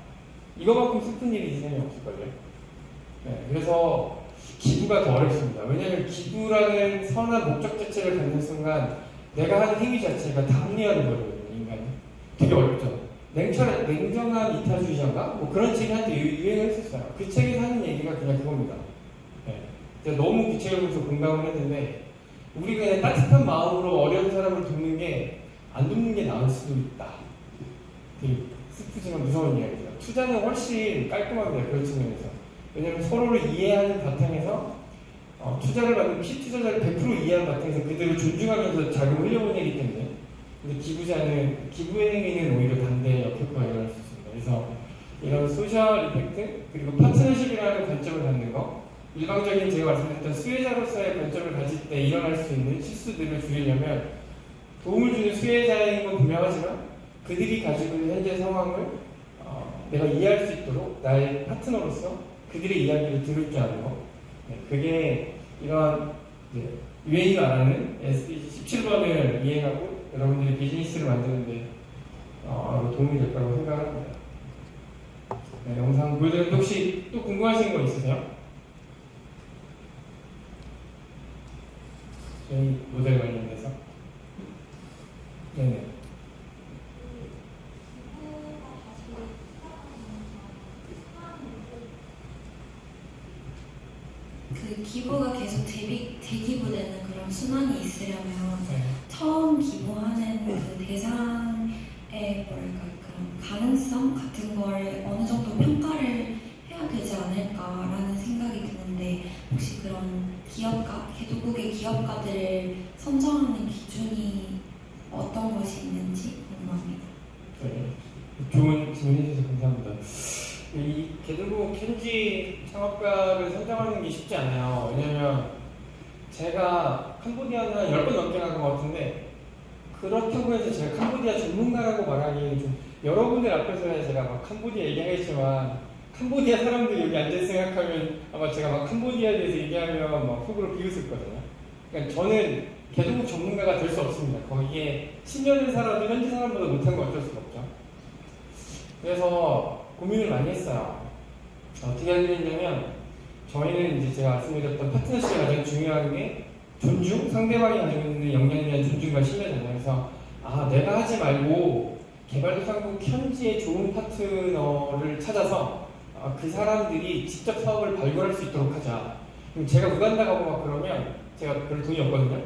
이거만큼 슬픈 일이 이 세상에 없을걸요. 네, 그래서 기부가 더 어렵습니다. 왜냐하면 기부라는 선한 목적 자체를 갖는 순간 내가 하는 행위 자체가 다 합리화돼 버리거든요. 인간이 되게 어렵죠. 냉정한 이타주의자인가? 뭐 그런 책이 한때 유행을 했었어요. 그 책에서 하는 얘기가 그냥 그겁니다. 네. 제가 너무 구체적으로 공감을 했는데 우리가 그냥 따뜻한 마음으로 어려운 사람을 돕는 게 안 돕는 게 나을 수도 있다. 되게 슬프지만 무서운 이야기죠. 투자는 훨씬 깔끔합니다. 그런 측면에서. 왜냐하면 서로를 이해하는 바탕에서 투자를 받는 피투자자를 100% 이해하는 바탕에서 그들을 존중하면서 자금을 흘려보내기 때문에 근데 기부의 행위는 오히려 반대의 역효과가 일어날 수 있습니다. 그래서 이런 소셜 이펙트 그리고 파트너십이라는 관점을 갖는 거 일방적인 제가 말씀드렸던 수혜자로서의 관점을 가질 때 일어날 수 있는 실수들을 줄이려면 도움을 주는 수혜자인 건 분명하지만 그들이 가지고 있는 현재 상황을 내가 이해할 수 있도록 나의 파트너로서 그들의 이야기를 들을 줄 아는 거. 네, 그게 이러한 유엔이 말하는 SDG 17번을 이해하고 여러분들이 비즈니스를 만드는데 도움이 될 거라고 생각합니다. 네, 영상 보여드렸는데 혹시 또 궁금하신 거 있으세요? 저희 모델 관련돼서? 네네. 그 기부가 계속 재기부되는 그런 순환이 있으려면 네. 처음 기부하는 그 대상의 그런 가능성 같은 걸 어느 정도 평가를 해야 되지 않을까라는 생각이 드는데 혹시 그런 개도국의 기업가들을 선정하는 기준이 어떤 것이 있는지 궁금합니다. 네. 좋은 질문 해주셔서 감사합니다. 이 개도국 현지 창업가를 선정하는 게 쉽지 않아요. 왜냐면 제가 캄보디아는 10번 넘게 간 것 같은데 그렇다고 해서 제가 캄보디아 전문가라고 말하기에는 좀 여러분들 앞에서는 제가 막 캄보디아 얘기하겠지만 캄보디아 사람들이 여기 앉아 생각하면 아마 제가 막 캄보디아에 대해서 얘기하면 막 속으로 비웃을 거잖아요. 그러니까 저는 개도국 전문가가 될 수 없습니다. 거기에 10년을 살아도 현지 사람보다 못한 건 어쩔 수가 없죠. 그래서 고민을 많이 했어요. 어떻게 하기로 했냐면 저희는 이제 제가 말씀드렸던 파트너십이 가장 중요한 게 존중, 상대방이 가지고 있는 역량에 대한 존중과 신뢰잖아요. 그래서 내가 하지 말고 개발도상국 현지의 좋은 파트너를 찾아서 그 사람들이 직접 사업을 발굴할 수 있도록 하자. 그럼 제가 우간다 가고 막 그러면 제가 별 돈이 없거든요.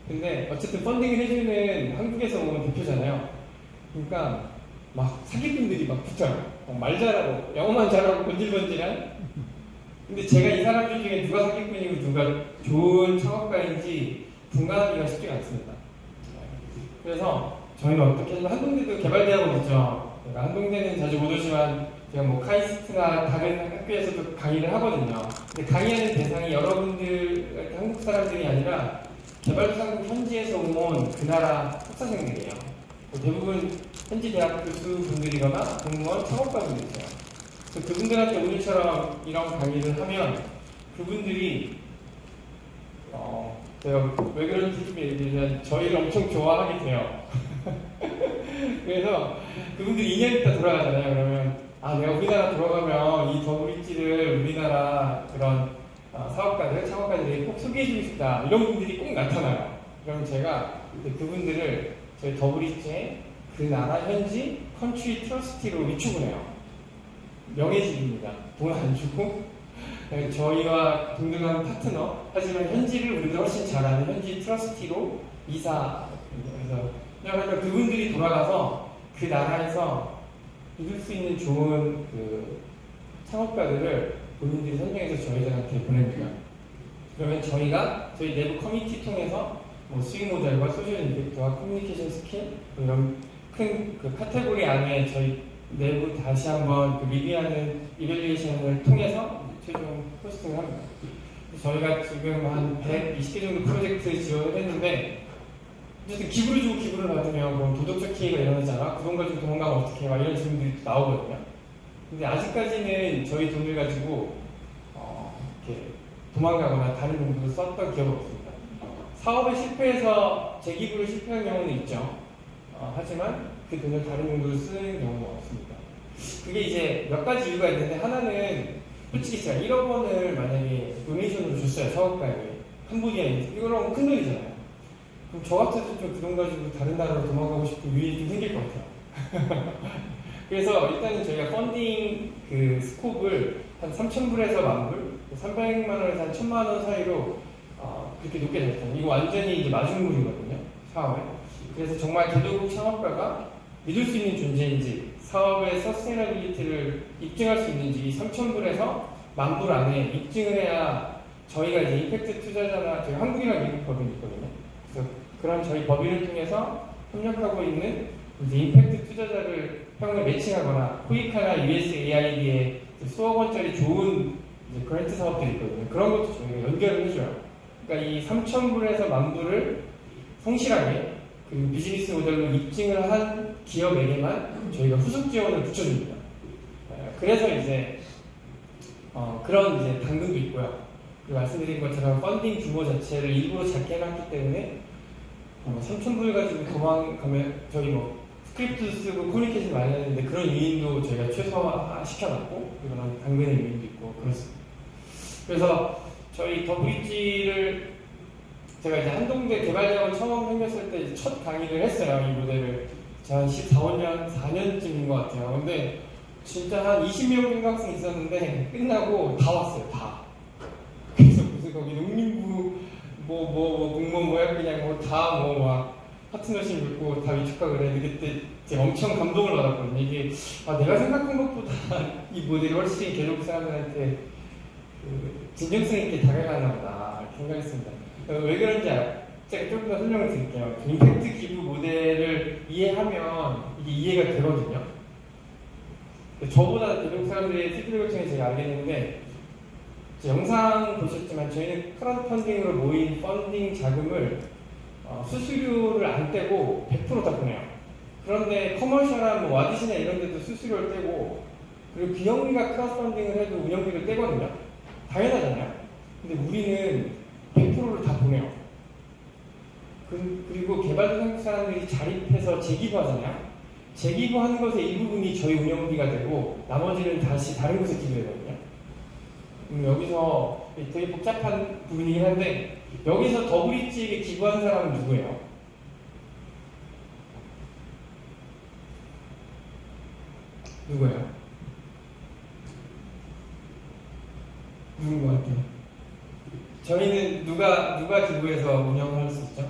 근데 어쨌든 펀딩을 해주는 한국에서 온 대표잖아요. 그러니까 막 사기꾼들이 막 붙어요. 말 잘하고 영어만 잘하고 번질번질한. 근데 제가 이 사람들 중에 누가 사기꾼이고 누가 좋은 창업가인지 분간하기가 쉽지가 않습니다. 그래서 저희는 어떻게 하면 한동대도 개발대학원 있죠. 제가 한동대는 자주 못 오지만 제가 뭐 카이스트나 다른 학교에서도 강의를 하거든요. 근데 강의하는 대상이 여러분들 한국 사람들이 아니라 개발도상국 현지에서 온 그 나라 학사생들이에요. 대부분 현지 대학 교수분들이거나 공무원 창업가분들이세요. 그래서 그분들한테 오늘처럼 이런 강의를 하면 그분들이 제가 왜 그런지 좀 얘기하면 저희를 엄청 좋아하게 돼요. 그래서 그분들이 2년 있다 돌아가잖아요. 그러면 내가 우리나라 돌아가면 이 더블리지를 우리나라 그런 사업가들, 창업가들이 꼭 소개해주고 싶다. 이런 분들이 꼭 나타나요. 그럼 제가 그분들을 저희 더블리지의 그 나라 현지 컨트리 트러스티로 위촉을 해요. 명예직입니다. 돈 안 주고 저희와 동등한 파트너, 하지만 현지를 우리가 훨씬 잘 아는 현지 트러스티로 이사. 그래서 그분들이 돌아가서 그 나라에서 이룰 수 있는 좋은 그 창업가들을 본인들이 선정해서 저희들한테 보냅니다. 그러면 저희가 저희 내부 커뮤니티 통해서 뭐 수익 모델과 소셜 임팩트와 커뮤니케이션 스킬 이런 큰 그 카테고리 안에 저희 내부 다시 한번 그 리뷰하는 이밸리에이션을 통해서 최종 포스팅을 합니다. 저희가 지금 한 120개 정도 프로젝트 지원을 했는데 어쨌든 기부를 주고 기부를 받으면 뭐 도덕적 피해가 일어나잖아. 그 돈 가지고 도망가면 어떡해? 막 이런 질문들이 나오거든요. 근데 아직까지는 저희 돈을 가지고 이렇게 도망가거나 다른 용도로 썼던 기억은 없습니다. 사업에 실패해서 재기부를 실패한 경우는 있죠. 하지만 그 돈을 다른 용도로 쓰는 경우는 없습니다. 그게 이제 몇 가지 이유가 있는데 하나는 솔직히 제가 1억 원을 만약에 도네이션으로 줬어요. 사업가에게. 캄보디아에. 이거는 큰 돈이잖아요. 그럼 저 같아도 좀 그 돈 가지고 다른 나라로 도망가고 싶은 유인이 좀 생길 것 같아요. 그래서 일단은 저희가 펀딩 그 스콥을 한 3,000불에서 10,000불, 300만 원에서 한 1,000만 원 사이로 그렇게 높게 잡았잖아요. 이거 완전히 이제 마중물이거든요. 사업에. 그래서 정말 개도국 창업가가 믿을 수 있는 존재인지 사업의 서스테이너빌리티를 입증할 수 있는지 이 3,000불에서 10,000불 안에 입증을 해야 저희가 이제 임팩트 투자자나 저희 한국이랑 미국 법인이 있거든요. 그래서 그런 저희 법인을 통해서 협력하고 있는 이제 임팩트 투자자를 형을 매칭하거나 코이카나 USAID의 수억 원짜리 좋은 이제 그랜트 사업들이 있거든요. 그런 것도 저희가 연결을 해줘요. 그러니까 이 3,000불에서 10,000불을 성실하게 그 비즈니스 모델로 입증을 한 기업에게만 저희가 후속 지원을 붙여줍니다. 그래서 이제 그런 이제 당근도 있고요. 그리고 말씀드린 것처럼 펀딩 규모 자체를 일부러 작게 해놨기 때문에 3,000불 가지고 도망가면 저희 뭐 스크립트 쓰고 커뮤니케이션 많이 하는데 그런 유인도 저희가 최소화 시켜놨고 그런 당근의 유인도 있고 그렇습니다. 그래서 저희 더블리지를 제가 이제 한동대 개발대학원 처음 생겼을 때 첫 강의를 했어요. 이 모델을. 제가 한 14, 15년, 4년쯤인 것 같아요. 근데 진짜 한 20명 생각생 있었는데 끝나고 다 왔어요. 다. 그래서 무슨 거기 농림부 공무원 뭐야 그냥 뭐 다 뭐 막 파트너십 맺고 다 위촉하고 그랬는데 그때 제가 엄청 감동을 받았거든요. 이게 내가 생각한 것보다 이 모델이 훨씬 개도국 사람들한테 그 진정성 있게 다가가나 보다 이렇게 생각했습니다. 왜 그런지 제가 조금 더 설명을 드릴게요. 임팩트 기부 모델을 이해하면 이게 이해가 되거든요. 저보다 개도국 사람들의 피드백을 통해 제가 알게 됐는데 영상 보셨지만 저희는 크라우드 펀딩으로 모인 펀딩 자금을 수수료를 안 떼고 100% 다 보내요. 그런데 커머셜한 뭐 와디시나 이런 데도 수수료를 떼고, 그리고 비영리가 크라우드 펀딩을 해도 운영비를 떼거든요. 당연하잖아요. 근데 우리는 100%를 다 보내요. 그리고 개발도상국 사람들이 자립해서 재기부하잖아요. 재기부하는 것의 일부분이 저희 운영비가 되고 나머지는 다시 다른 곳에 기부되거든요. 여기서 되게 복잡한 부분이긴 한데, 여기서 더블리지에 기부한 사람은 누구예요? 누구예요? 누군 것 같아요? 저희는 누가 기부해서 운영을 할 수 있죠?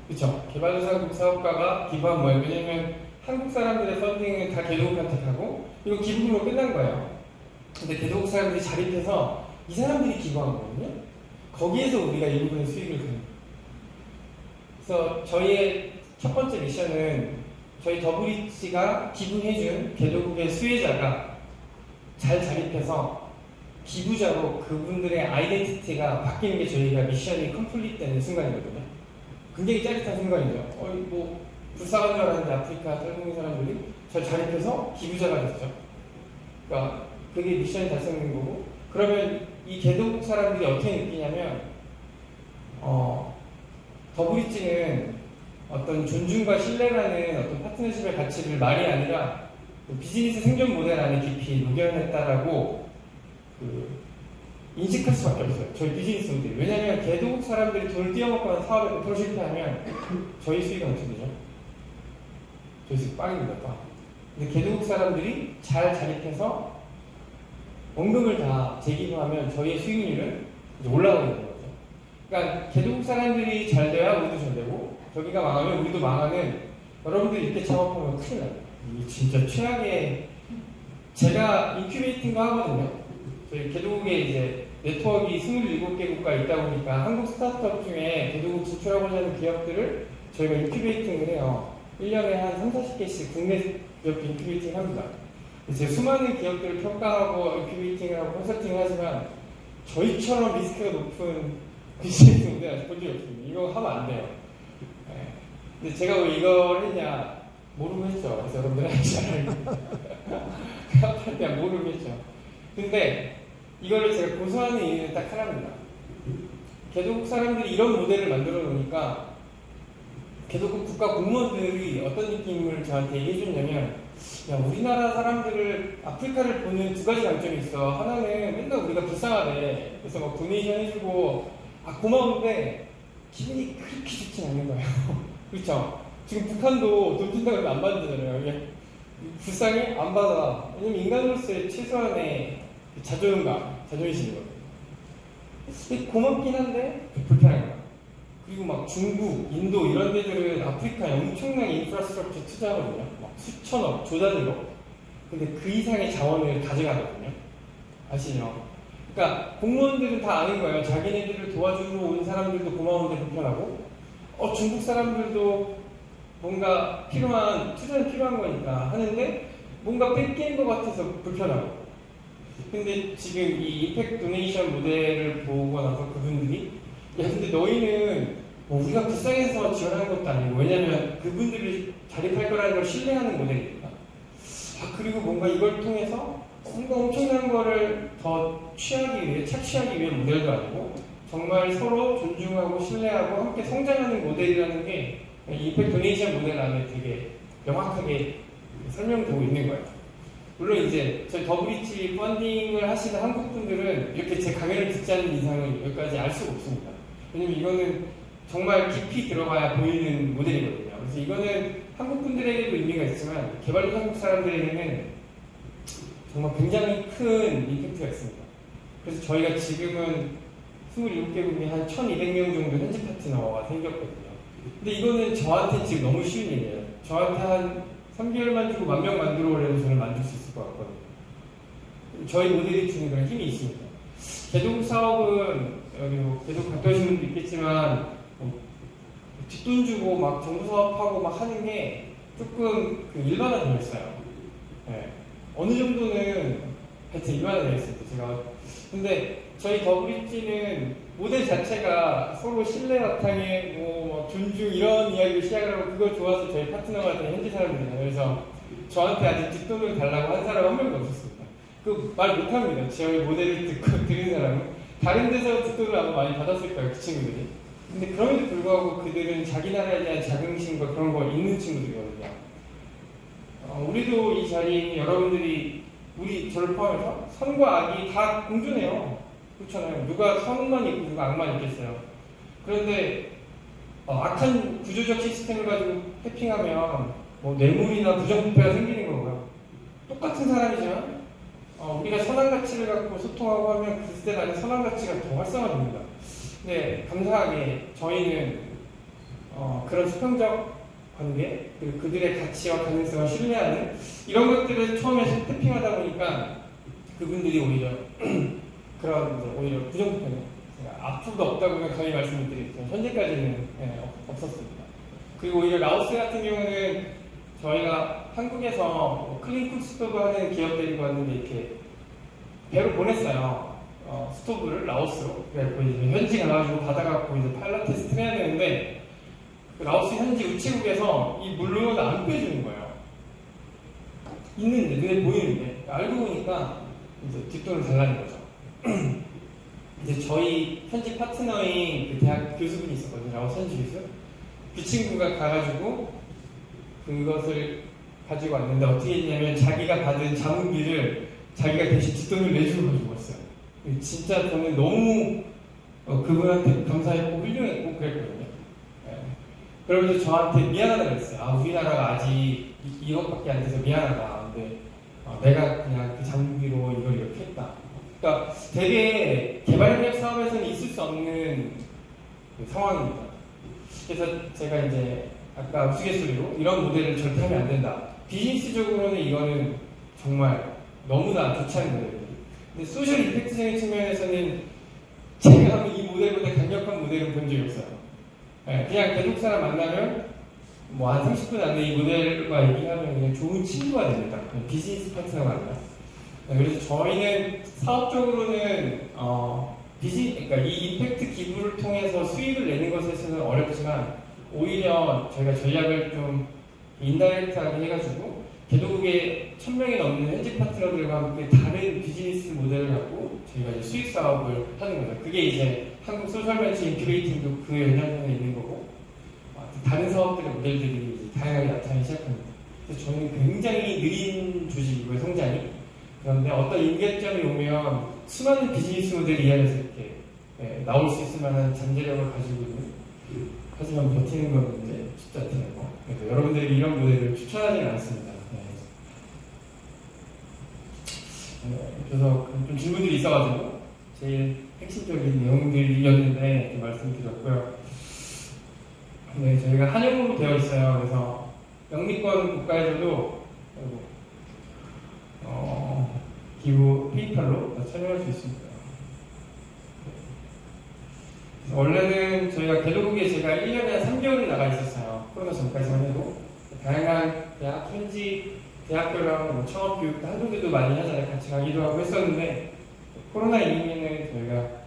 그쵸? 개발도상국 사업가가 기부한 거예요. 왜냐면 한국 사람들의 펀딩은 다 개도국한테 가고, 이거 기부금으로 끝난 거예요. 근데 개도국 사람들이 자립해서 이 사람들이 기부한 거거든요. 거기에서 우리가 일부분의 수익을 받는 거예요. 그래서 저희의 첫 번째 미션은 저희 더블리지가 기부해준 개도국의 수혜자가 잘 자립해서 기부자로 그분들의 아이덴티티가 바뀌는 게 저희가 미션이 컴플리트 되는 순간이거든요. 굉장히 짜릿한 순간이죠. 뭐 불쌍한 줄 알았는데 아프리카 탈북민 사람들이 잘 자립해서 기부자가 됐죠. 그러니까 그게 미션이 달성된 거고, 그러면 이 개도국 사람들이 어떻게 느끼냐면 더블리지는 어떤 존중과 신뢰라는 어떤 파트너십의 가치를 말이 아니라 비즈니스 생존 모델 안에 깊이 녹여냈다라고 인식할 수밖에 없어요. 저희 비즈니스 모델이. 왜냐하면 개도국 사람들이 돈을 띄어먹거나 사업에 100% 실패하면 저희 수익은 어떻게 되죠? 저희 수익 빵입니다. 빵. 근데 개도국 사람들이 잘 자립해서 원금을 다 재기부하면 저희의 수익률은 이제 올라가게 되는 거죠. 그러니까 개도국 사람들이 잘 돼야 우리도 잘 되고, 저기가 망하면 우리도 망하는, 여러분들이 이렇게 작업하면 큰일 나요. 이게 진짜 최악의, 제가 인큐베이팅도 하거든요. 저희 개도국에 이제 네트워크 27개국가 있다 보니까 한국 스타트업 중에 개도국 진출하고자 하는 기업들을 저희가 인큐베이팅을 해요. 1년에 한 3, 40개씩 국내 기업도 인큐베이팅 합니다. 이제 수많은 기업들을 평가하고 인큐베이팅을 하고 컨설팅을 하지만 저희처럼 리스크가 높은 비즈니스 모델 아직 본 적이 없습니다. 이거 하면 안 돼요. 네. 근데 제가 왜 이걸 했냐 모르고 했죠. 그래서 여러분들 잘 알고 사업할 때 모르고 했죠. 근데 이거를 제가 고소하는 이유는 딱 하나입니다. 개도국 사람들이 이런 모델을 만들어 놓으니까 개도국 국가 공무원들이 어떤 느낌을 저한테 얘기해 줬냐면, 야, 우리나라 사람들을 아프리카를 보는 두 가지 장점이 있어. 하나는 맨날 우리가 불쌍하대. 그래서 막 도네이션 해주고 고마운데 기분이 그렇게 좋진 않는 거예요. 그렇죠? 지금 북한도 돈 준다고 해도 안 받는다잖아요. 불쌍해? 안 받아. 왜냐면 인간으로서의 최소한의 자존감, 자존심이거든요. 고맙긴 한데 불편한 거야. 그리고 막 중국, 인도 이런 데들은 아프리카에 엄청나게 인프라스트럭처 투자하거든요. 막 수천억, 조 단위로. 근데 그 이상의 자원을 가져가거든요. 아시죠? 그러니까 공무원들은 다 아는 거예요. 자기네들을 도와주러 온 사람들도 고마운데 불편하고, 중국 사람들도 뭔가 필요한, 투자는 필요한 거니까 하는데 뭔가 뺏기는 것 같아서 불편하고. 근데 지금 이 임팩트 도네이션 모델을 보고 나서 그분들이, 야, 근데 너희는 뭐 우리가 불쌍해서 지원하는 것도 아니고, 왜냐면 그분들이 자립할 거라는 걸 신뢰하는 모델이니까. 그리고 뭔가 이걸 통해서 뭔가 엄청난 거를 더 취하기 위해, 착취하기 위해 모델도 아니고, 정말 서로 존중하고 신뢰하고 함께 성장하는 모델이라는 게 임팩트 도네이션 모델 안에 되게 명확하게 설명되고 있는 거예요. 물론 이제 저희 더블리지 펀딩을 하시는 한국 분들은 이렇게 제 강연을 듣지 않는 이상은 여기까지 알 수가 없습니다. 왜냐면 이거는 정말 깊이 들어가야 보이는 모델이거든요. 그래서 이거는 한국 분들에게도 의미가 있지만 개발도상국 사람들에게는 정말 굉장히 큰 임팩트가 있습니다. 그래서 저희가 지금은 27개국에 한 1,200명 정도 현지 파트너가 생겼거든요. 근데 이거는 저한테 지금 너무 쉬운 일이에요. 저한테 한 3개월만 주고 10,000명 만들어 오려고 저는 만들 수 있을 것 같거든요. 저희 모델이 주는 그런 힘이 있습니다. 개도국 사업은 여기 뭐 계속 갔다 오신 분도 있겠지만 뒷돈 주고 막 정부 사업하고 막 하는 게 조금 일반화되어 있어요. 네. 어느 정도는 하여튼 일반화되어 있습니다. 제가 근데 저희 더블리지는 모델 자체가 서로 신뢰 바탕에 뭐 존중 이런 이야기를 시작을 하고 그걸 좋아서 저희 파트너가 된 현지 사람들이에요. 그래서 저한테 아직 뒷돈을 달라고 한 사람 한 명도 없었습니다. 그 말 못합니다. 저희 모델을 듣고 들은 사람은 다른 데서 뒷돈을 아마 많이 받았을 거예요. 그 친구들이. 근데 그럼에도 불구하고 그들은 자기 나라에 대한 자긍심과 그런 거 있는 친구들이거든요. 우리도 이 자리에 여러분들이 우리 저를 포함해서 선과 악이 다 공존해요. 그렇잖아요. 누가 선만 있고 누가 악만 있겠어요. 그런데 악한 구조적 시스템을 가지고 해핑하면 뭐 뇌물이나 부정부패가 생기는 거고요. 똑같은 사람이지만 우리가 선한 가치를 갖고 소통하고 하면 그때 나는 선한 가치가 더 활성화됩니다. 근데 감사하게 저희는 그런 수평적 관계 그리고 그들의 가치와 가능성을 신뢰하는 이런 것들을 처음에 태핑하다 보니까 그분들이 오히려 그런 오히려 부정부패는 앞으로도 없다고 거의 말씀을 드리겠죠. 현재까지는 없었습니다. 그리고 오히려 라오스 같은 경우는 저희가 한국에서 클린쿡 스토브 하는 기업 데리고 왔는데 이렇게 배로 보냈어요. 스토브를 라오스로. 그래서 이제 현지 가가지고 받아갖고 이제 파일럿 테스트를 해야 되는데 그 라오스 현지 우체국에서 이 물론을 안 빼주는 거예요. 있는데 눈에 보이는데 알고 보니까 이제 뒷돈을 달라는 거죠. 이제 저희 현지 파트너인 그 대학 교수분이 있었거든요. 라오스 현지 교수. 그 친구가 가가지고 그것을 가지고 왔는데 어떻게 했냐면 자기가 받은 자문비를 자기가 대신 뒷돈을 내주고 가지고 왔어요. 진짜 저는 너무 그분한테 감사했고 훌륭했고 그랬거든요. 그러면서 저한테 미안하다고 그랬어요. 우리나라가 아직 이것밖에 안 돼서 미안하다. 근데 내가 그냥 그 장비로 이걸 이렇게 했다. 그러니까 되게 개발협력 사업에서는 있을 수 없는 그 상황입니다. 그래서 제가 이제 아까 우스갯소리로 이런 모델을 절대 하면 안 된다. 비즈니스적으로는 이거는 정말 너무나 좋지 않은 모델입니다. 근데 소셜 임팩트적인 측면에서는 제가 이 모델보다 강력한 모델은 본 적이 없어요. 그냥 대륙 사람 만나면 뭐 한 30분 안에 이 모델과 얘기하면 그냥 좋은 친구가 됩니다. 비즈니스 파트너가 아니라. 그래서 저희는 사업적으로는 그러니까 이 임팩트 기부를 통해서 수익을 내는 것에서는 어렵지만 오히려 저희가 전략을 좀 인다이렉트하게 해가지고 개도국에 1000명이 넘는 현지 파트너들과 함께 다른 비즈니스 모델을 갖고 저희가 이제 수익 사업을 하는 거죠. 그게 이제 한국 소셜벤처 인큐베이팅도 그 영향력에 있는 거고 다른 사업들의 모델들이 이제 다양하게 나타나기 시작합니다. 그래서 저는 굉장히 느린 조직이고요, 성장이. 그런데 어떤 임계점이 오면 수많은 비즈니스 모델이 이 안에서 이렇게 나올 수 있을 만한 잠재력을 가지고 있는 하지만 버티는 건 이제 쉽지 않다는 거. 그래서 여러분들이 이런 모델을 추천하지는 않습니다. 그래서 좀 질문들이 있어가지고 제일 핵심적인 내용들이었는데 말씀드렸고요. 네, 저희가 한영으로 되어 있어요. 그래서 영미권 국가에서도 기부 페이팔로 참여할 수 있습니다. 원래는 저희가 개도국에 제가 1년에 한 3개월을 나가 있었어요. 코로나 전까지만 해도. 다양한 대학, 현지 대학교랑 뭐 창업교육도 한 군데도 많이 하잖아요. 같이 가기도 하고 했었는데 코로나 이후에는 저희가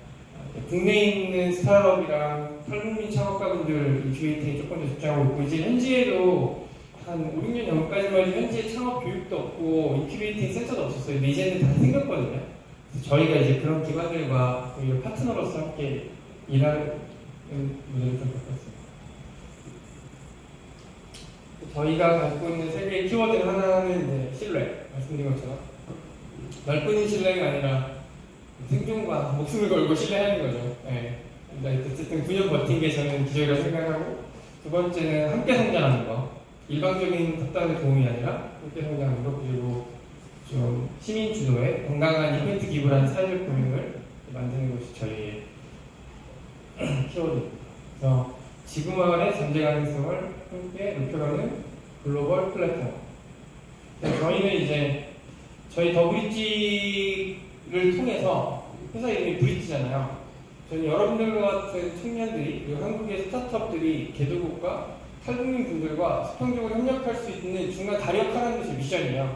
국내에 있는 스타트업이랑 탈북민 창업가분들 인큐베이팅에 조금 더 집중하고 있고 이제 현지에도 한 5, 6년 전까지만 해도 현지에 창업 교육도 없고 인큐베이팅 센터도 없었어요. 근데 이제는 다 생겼거든요. 그래서 저희가 이제 그런 기관들과 오히려 파트너로서 함께 일하는 모델을 좀 바꿨습니다. 저희가 갖고 있는 세 개의 키워드 하나는 이제 신뢰, 말씀드린 것처럼 말뿐인 신뢰가 아니라 생존과 목숨을 걸고 신뢰하는 거죠. 네. 어쨌든 9년 버틴 게 저는 기적이라고 생각하고 두 번째는 함께 성장하는 거. 일방적인 탑단의 도움이 아니라 함께 성장하는 거. 그리고 좀 시민 주도의 건강한 이벤트 기부를 한 사회적 공익을 만드는 것이 저희의 키워드입니다. 그래서 지구마을의 잠재 가능성을 함께 높여가는 글로벌 플랫폼. 저희는 이제 저희 더브릿지를 통해서 회사 이름이 브릿지잖아요. 저는 여러분들과 같은 청년들이 그리고 한국의 스타트업들이 개도국과 탈북민 분들과 수평적으로 협력할 수 있는 중간 다리 역할을 하는 것이 미션이에요.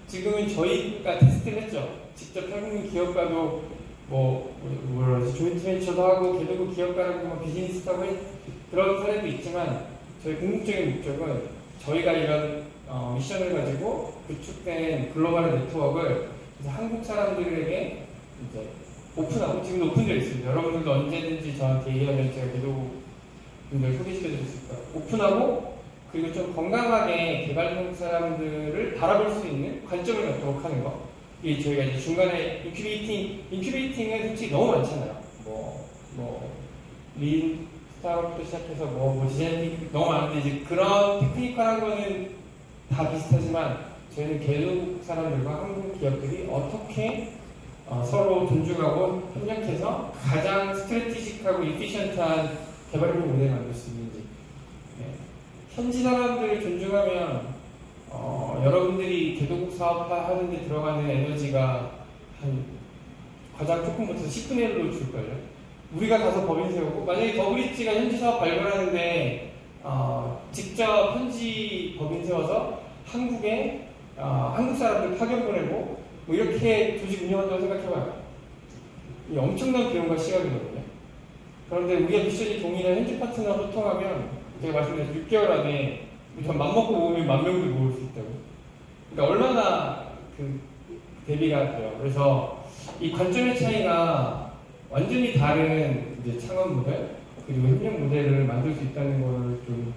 지금은 저희가 테스트를 했죠. 직접 탈북민 기업과도 조인트 벤처도 하고 개도국 기업가라고 뭐 비즈니스도 하고 그런 사례도 있지만 저희 궁극적인 목적은 저희가 이런 미션을 가지고 구축된 글로벌 네트워크를 이제 한국 사람들에게 이제 오픈하고 지금도 오픈되어 있습니다. 여러분들도 언제든지 저한테 얘기하면 제가 개도국 분들 소개시켜드릴 수 있고요. 오픈하고 그리고 좀 건강하게 개발국 사람들을 바라볼 수 있는 관점을 갖도록 하는 거. 이게 저희가 이제 중간에 인큐베이팅은 솔직히 너무 많잖아요. 린 스타트업부터 시작해서 디자인 너무 많은데 이제 그런 테크니컬한 거는 다 비슷하지만 저희는 개도국 사람들과 한국 기업들이 어떻게 서로 존중하고 협력해서 가장 스트래티직하고 이피션트한 개발력 모델을 만들 수 있는지. 현지 사람들을 존중하면 여러분들이 개도국 사업화 하는데 들어가는 에너지가 한 가장 조금 못해서 10분의 1로 줄걸요. 우리가 가서 법인 세우고 만약에 더블리치가 현지 사업 발굴하는데 직접 현지 법인 세워서 한국에 한국 사람들 파견 보내고 뭐 이렇게 조직 운영한다고 생각해봐요. 이 엄청난 비용과 시간이거든요. 그런데 우리가 미션이 동일한 현지 파트너와 소통하면 제가 말씀드린 6개월 안에 우리가 맘먹고 모으면 10,000명들 모을 수 있다고. 그러니까 얼마나 그 대비가 돼요. 그래서 이 관점의 차이가 완전히 다른 이제 창업 모델 그리고 협력 모델을 만들 수 있다는 걸 좀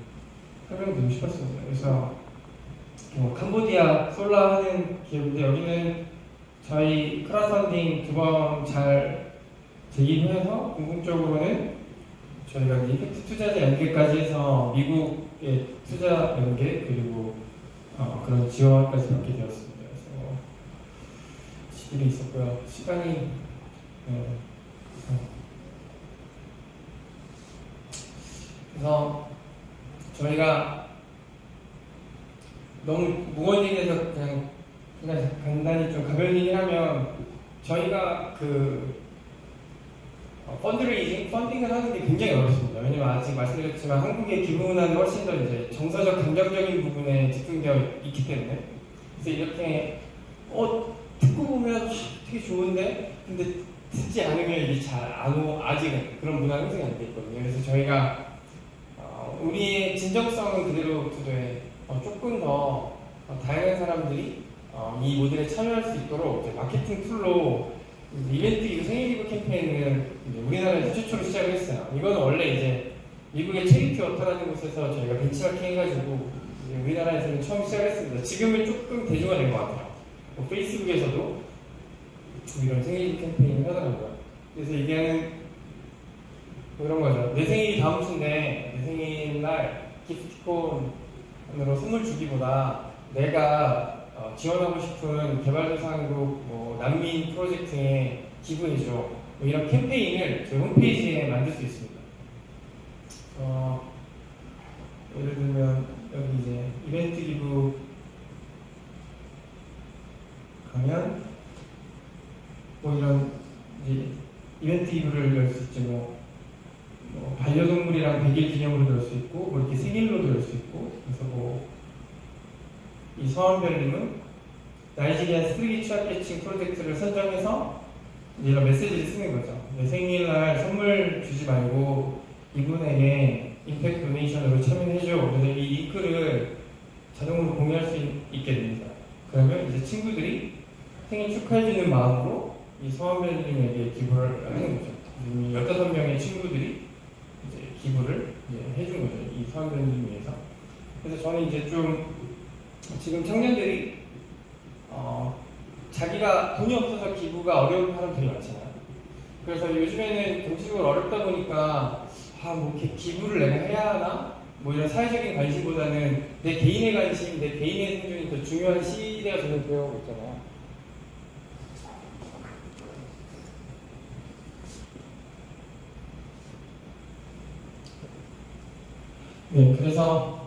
설명드리고 싶었습니다. 그래서 캄보디아 솔라 하는 기업인데 여기는 저희 크라우드펀딩 2번 잘 제기해서 궁극적으로는 저희가 임팩트 투자자 연계까지 해서 미국의 투자 연계 그리고 그런 지원까지 받게 되었습니다. 그래서 일이 있었고요. 시간이 그래서 저희가 너무 무거운 얘기해서 그냥 간단히 좀 가벼운 얘기를 하면 저희가 펀딩을 하는 게 굉장히 어렵습니다. 왜냐면 아직 말씀드렸지만 한국의 기부문화는 훨씬 더 이제 정서적, 감정적인 부분에 집중되어 있기 때문에 그래서 이렇게 듣고 보면 되게 좋은데 근데 듣지 않으면 이게 잘 안 오고 아직은 그런 문화가 형성이 안 돼 있거든요. 그래서 저희가 우리의 진정성은 그대로 두되 조금 더 다양한 사람들이 이 모델에 참여할 수 있도록 이제 마케팅 툴로 이벤트 기부 생일 기부 캠페인을 이제 우리나라에서 최초로 시작을 했어요. 이거는 원래 이제 미국의 체리티 워터라는 곳에서 저희가 벤치마킹 해가지고 우리나라에서는 처음 시작했습니다. 지금은 조금 대중화된 것 같아요. 페이스북에서도 이런 생일 기부 캠페인을 하더라고요. 그래서 이게는 그런 거죠. 내 생일이 다음 주인데 내 생일날 기프티콘으로 선물 주기보다 내가 지원하고 싶은 개발도상국 난민 프로젝트에 기부해줘 이런 캠페인을 저희 홈페이지에 만들 수 있습니다. 예를 들면 여기 이제 이벤트 기부 가면 이런 이제 이벤트 기부를 열 수 있죠. 반려동물이랑 100일 기념으로 열 수 있고 이렇게 생일로도 열 수 있고 그래서 이 서원별님은 나이지리아 쓰레기 취약 계층 프로젝트를 선정해서 이런 메시지를 쓰는 거죠. 내 생일날 선물 주지 말고 이분에게 임팩트 도네이션으로 참여해줘. 그래서 이 링크를 자동으로 공유할 수 있게 됩니다. 그러면 이제 친구들이 생일 축하해주는 마음으로 이 서원별님에게 기부를 하는 거죠. 15명의 친구들이 이제 기부를 해준 거죠. 이 서원별님 위해서. 그래서 저는 이제 좀 지금 청년들이 자기가 돈이 없어서 기부가 어려운 사람 되게 많잖아요. 그래서 요즘에는 경제적으로 어렵다 보니까 이렇게 기부를 내가 해야 하나? 이런 사회적인 관심보다는 내 개인의 관심, 내 개인의 생존이 더 중요한 시대가 저는 되어가고 있잖아요. 네, 그래서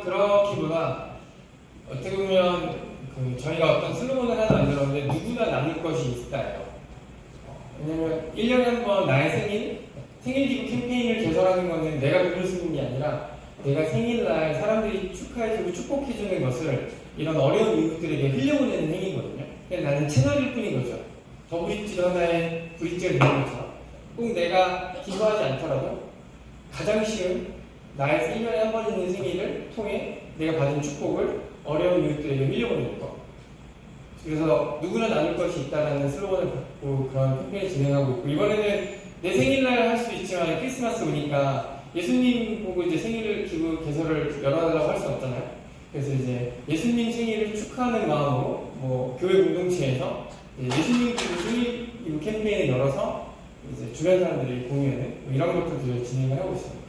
그렇기보다 어떻게 보면 저희가 어떤 슬로건을 하나 만들었는데 누구나 남을 것이 있다예요. 왜냐면 1년에 한 번 나의 생일 기부 캠페인을 개설하는 거는 내가 돈을 쓰는 게 아니라 내가 생일날 사람들이 축하해주고 축복해주는 것을 이런 어려운 이웃들에게 흘려보내는 행위거든요. 그냥 나는 채널일 뿐인 거죠. 더브릿지 하나의 브릿지가 되는 것처럼 꼭 내가 기부하지 않더라도 가장 쉬운 나의 1년에 한 번 있는 생일을 통해 내가 받은 축복을 어려운 이웃들에게 흘려보낼 것. 그래서 누구나 나눌 것이 있다라는 슬로건을 갖고 그런 캠페인을 진행하고 있고, 이번에는 내 생일날 할 수도 있지만 크리스마스 오니까 예수님 보고 이제 생일 기부 개설을 열어달라고 할 수 없잖아요. 그래서 이제 예수님 생일을 축하하는 마음으로 뭐 교회 공동체에서 예수님 기부 생일 기부 캠페인을 열어서 이제 주변 사람들이 공유하는 뭐 이런 것들을 진행을 하고 있습니다.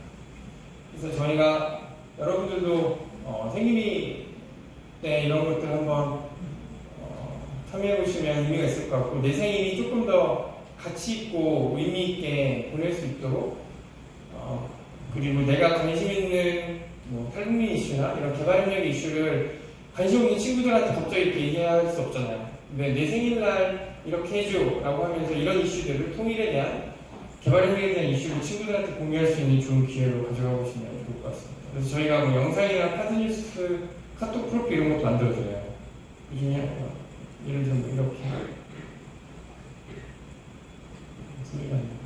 그래서 저희가 여러분들도 생일이 때 이런 것들 한번 참여해 보시면 의미가 있을 것 같고, 내 생일이 조금 더 가치 있고 의미 있게 보낼 수 있도록 그리고 내가 관심 있는 뭐 탈북민 이슈나 이런 개발협력 이슈를 관심 없는 친구들한테 갑자기 이렇게 얘기할 수 없잖아요. 근데 내 생일날 이렇게 해줘라고 하면서 이런 이슈들을, 통일에 대한, 개발협력에 대한 이슈를 친구들한테 공유할 수 있는 좋은 기회로 가져가고 싶으면 좋을 것 같습니다. 그래서 저희가 뭐 영상이나 카드뉴스, 카톡 프로필 이런 것도 만들어드려요. 그 중에 예를 들면 이렇게 소리가 나요.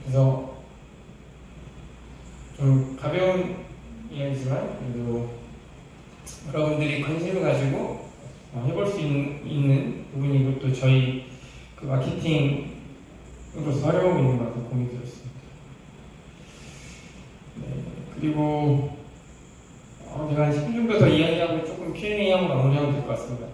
그래서 좀 가벼운 이야기지만 그래도 여러분들이 관심을 가지고 해볼 수 있는 부분이고, 또 저희 그 마케팅으로서 활용하고 있는 것 같은 고민이 들었습니다. 네, 그리고 제가 한 10분 정도 더 이야기하고 조금 Q&A하고 마무리하면 될 것 같습니다.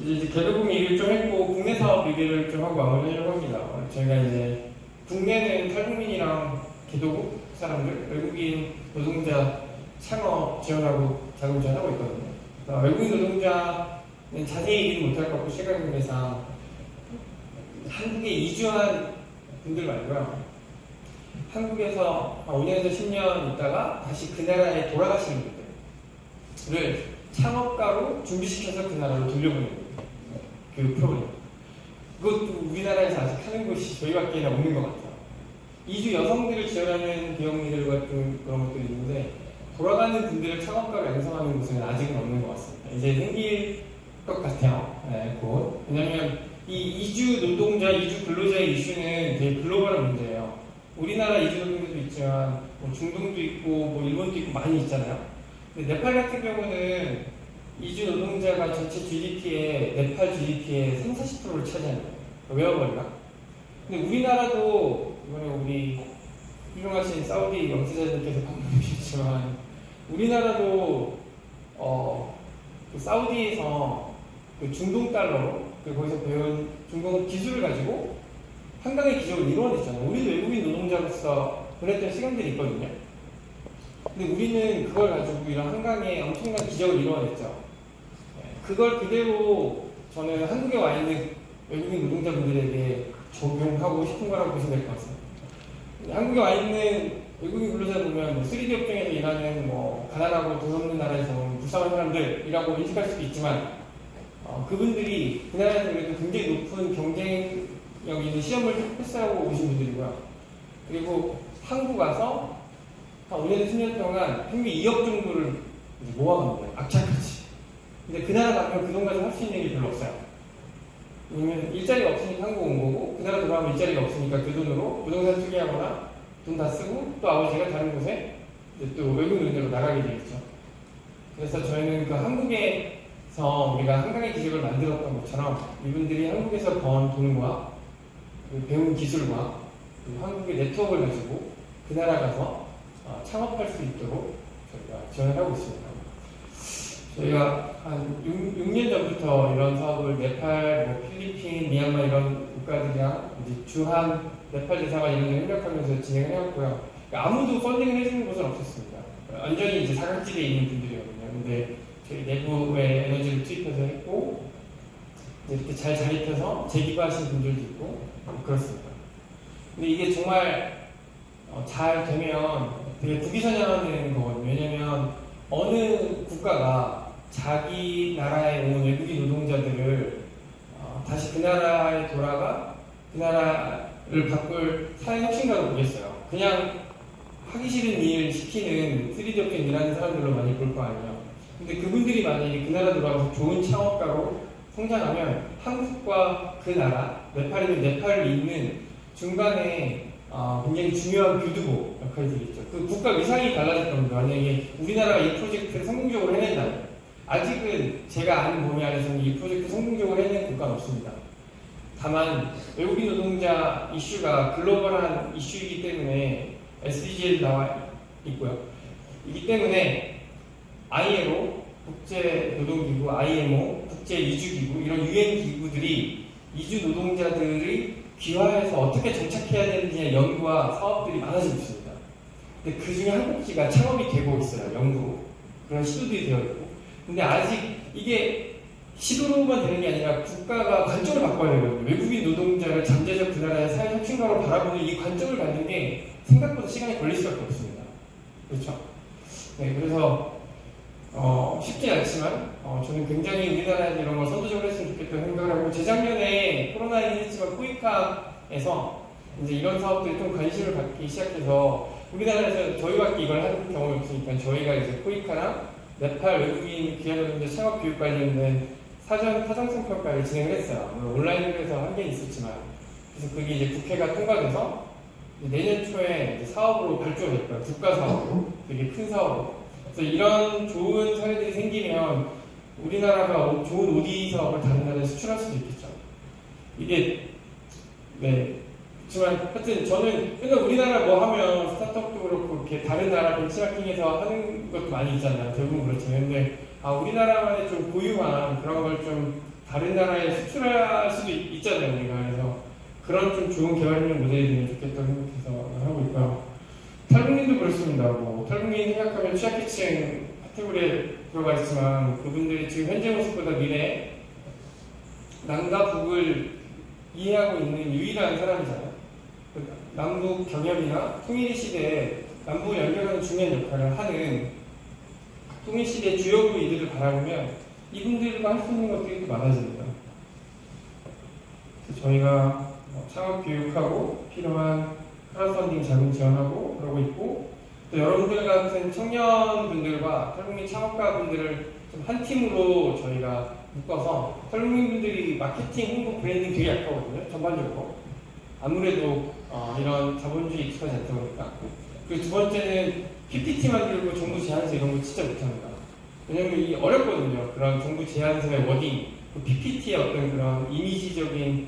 이제 개도국 얘기를 좀 했고 국내 사업 얘기를 좀 하고 마무리하려고 합니다. 저희가 이제 국내는 탈북민이랑 개도국 사람들, 외국인 노동자 창업 지원하고 자금 지원하고 있거든요. 외국인 노동자는 자세히 얘기는 못할 것 같고 시간관계상 한국에 이주한 분들 말고요, 한국에서 5년에서 10년 있다가 다시 그 나라에 돌아가시는 분들을 창업가로 준비시켜서 그 나라로 돌려보내는 그 프로그램. 그것도 우리나라에서 아직 하는 곳이 저희밖에 없는 것 같아요. 이주 여성들을 지원하는 비영리들 같은 그런 것들이 있는데, 돌아가는 분들을 창업가로 양성하는 곳은 아직은 없는 것 같습니다. 이제 생길 것 같아요. 네, 곧. 왜냐면 이 이주 노동자, 이주 근로자의 이슈는 되게 글로벌한 문제예요. 우리나라 이주 노동자도 있지만 뭐 중동도 있고 뭐 일본도 있고 많이 있잖아요. 근데 네팔 같은 경우는 이주 노동자가 전체 GDP의 네팔 GDP의 30-40%를 차지하는 거예요. 외워버리나? 근데 우리나라도 이번에 우리 훌륭하신 사우디 영세자님께서 방문 주셨지만, 우리나라도 그 사우디에서 그 중동 달러로 거기서 배운 중동 기술을 가지고 한강의 기적을 이루어냈잖아요. 우리도 외국인 노동자로서 보냈던 시간들이 있거든요. 근데 우리는 그걸 가지고 이런 한강에 엄청난 기적을 이루어냈죠. 그걸 그대로 저는 한국에 와 있는 외국인 노동자분들에게 적용하고 싶은 거라고 보시면 될 것 같습니다. 한국에 와 있는 외국인 근로자 보면 뭐 3D 업종에서 일하는 뭐 가난하고 돈 없는 나라에서 불쌍한 사람들이라고 인식할 수도 있지만, 그분들이 그 나라에서 그래도 굉장히 높은 경쟁력 있는 시험을 패스하고 오신 분들이고요. 그리고 한국 와서 한 5년, 10년 동안 평균 2억 정도를 이제 모아갑니다. 악착같이. 근데 그 나라 가면 그 돈 가지고 할 수 있는 게 별로 없어요. 왜냐면 일자리가 없으니까 한국 온 거고, 그 나라 돌아가면 일자리가 없으니까 그 돈으로 부동산 투기하거나 돈 다 쓰고, 또 아버지가 다른 곳에 이제 또 외국 노동자로 나가게 되겠죠. 그래서 저희는 그 한국에서 우리가 한강의 기적을 만들었던 것처럼 이분들이 한국에서 번 돈과 그 배운 기술과 그 한국의 네트워크를 가지고 그 나라 가서 창업할 수 있도록 저희가 지원을 하고 있습니다. 저희가 한 6년 전부터 이런 사업을 네팔, 뭐 필리핀, 미얀마 이런 국가들이랑 이제 주한 네팔 대사관 이런 데 협력하면서 진행을 해왔고요. 아무도 펀딩을 해주는 곳은 없었습니다. 완전히 이제 사각지대에 있는 분들이거든요. 근데 저희 내부에 에너지를 투입해서 했고, 이렇게 잘 자립해서 재기부하신 분들도 있고 그렇습니다. 근데 이게 정말 잘 되면 되게 부기선양하는 거거든요. 왜냐면 어느 국가가 자기 나라에 온 외국인 노동자들을 다시 그 나라에 돌아가 그 나라의 바꿀 사회혁신가로 보겠어요. 그냥 하기 싫은 일 시키는 3D 업종 일하는 사람들로 많이 볼 거 아니에요. 근데 그분들이 만약에 그 나라 들어가서 좋은 창업가로 성장하면 한국과 그 나라, 네팔이면 네팔을 잇는 중간에 굉장히 중요한 교두보 역할이 되겠죠. 그 국가 위상이 달라질 겁니다. 만약에 우리나라가 이 프로젝트를 성공적으로 해낸다면, 아직은 제가 아는 범위 안에서는 이 프로젝트 성공적으로 해낸 국가는 없습니다. 다만 외국인 노동자 이슈가 글로벌한 이슈이기 때문에 SDG에 나와 있고요. 이기 때문에 ILO, 국제노동기구, IMO, 국제이주기구 이런 UN 기구들이 이주 노동자들이 귀화해서 어떻게 정착해야 되는지의 연구와 사업들이 많아지고 있습니다. 근데 그 중에 한 꼭지가 창업이 되고 있어요. 연구로. 그런 시도들이 되어 있고. 근데 아직 이게 시도로만 되는 게 아니라 국가가 관점을 바꿔야 되거든요. 외국인 노동자를 잠재적 그 나라의 사회혁신가로 바라보는 이 관점을 갖는 게 생각보다 시간이 걸릴 수밖에 없습니다. 그렇죠? 네, 그래서 쉽진 않지만 저는 굉장히 우리나라에서 이런 걸 선도적으로 했으면 좋겠다는 생각을 하고, 재작년에 코로나이긴 했지만 코이카에서 이제 이런 사업들이 좀 관심을 받기 시작해서, 우리나라에서 저희밖에 이걸 한 경험이 없으니까 저희가 이제 코이카랑 네팔 외국인 기업노동자 창업 교육 관련된 사전 타당성 평가를 진행을 했어요. 물론 온라인으로 해서 한 게 있었지만, 그래서 그게 이제 국회가 통과돼서 내년 초에 이제 사업으로 발주가 됐고요. 국가 사업으로, 되게 큰 사업으로. 그래서 이런 좋은 사례들이 생기면 우리나라가 좋은 OD 사업을 다른 나라에 수출할 수도 있겠죠. 이게 그렇지만 하여튼 저는 맨날 우리나라 뭐 하면 스타트업도 그렇고 이렇게 다른 나라 벤치마킹에서 하는 것도 많이 있잖아요. 대부분 그렇죠. 근데 우리나라만의 좀 고유한 그런 걸 좀 다른 나라에 수출할 수도 있잖아요. 우리가. 그래서 그런 좀 좋은 개발력 모델이 되면 좋겠다고 생각해서 하고 있고요. 탈북민도 그렇습니다. 탈북민 생각하면 취약계층 카테고리에 들어가 있지만, 그분들이 지금 현재 모습보다 미래 남과 북을 이해하고 있는 유일한 사람이잖아요. 남북 경협이나 통일 시대에 남북을 연결하는 중요한 역할을 하는 통일 시대 주역으로 이들을 바라보면 이분들과 할 수 있는 것들이 더 많아집니다. 그래서 저희가 창업 교육하고 필요한 크라우드펀딩 자금 지원하고 그러고 있고, 또 여러분들 같은 청년분들과 탈북민 창업가분들을 좀 한 팀으로 저희가 묶어서, 탈북민분들이 마케팅, 홍보, 브랜딩 되게 약하거든요. 전반적으로. 아무래도 이런 자본주의 익숙하지 않다 보니까. 그리고 두 번째는 PPT 만들고 정부 제안서 이런 거 진짜 못합니다. 왜냐면 이게 어렵거든요. 그런 정부 제안서의 워딩, 그 PPT의 어떤 그런 이미지적인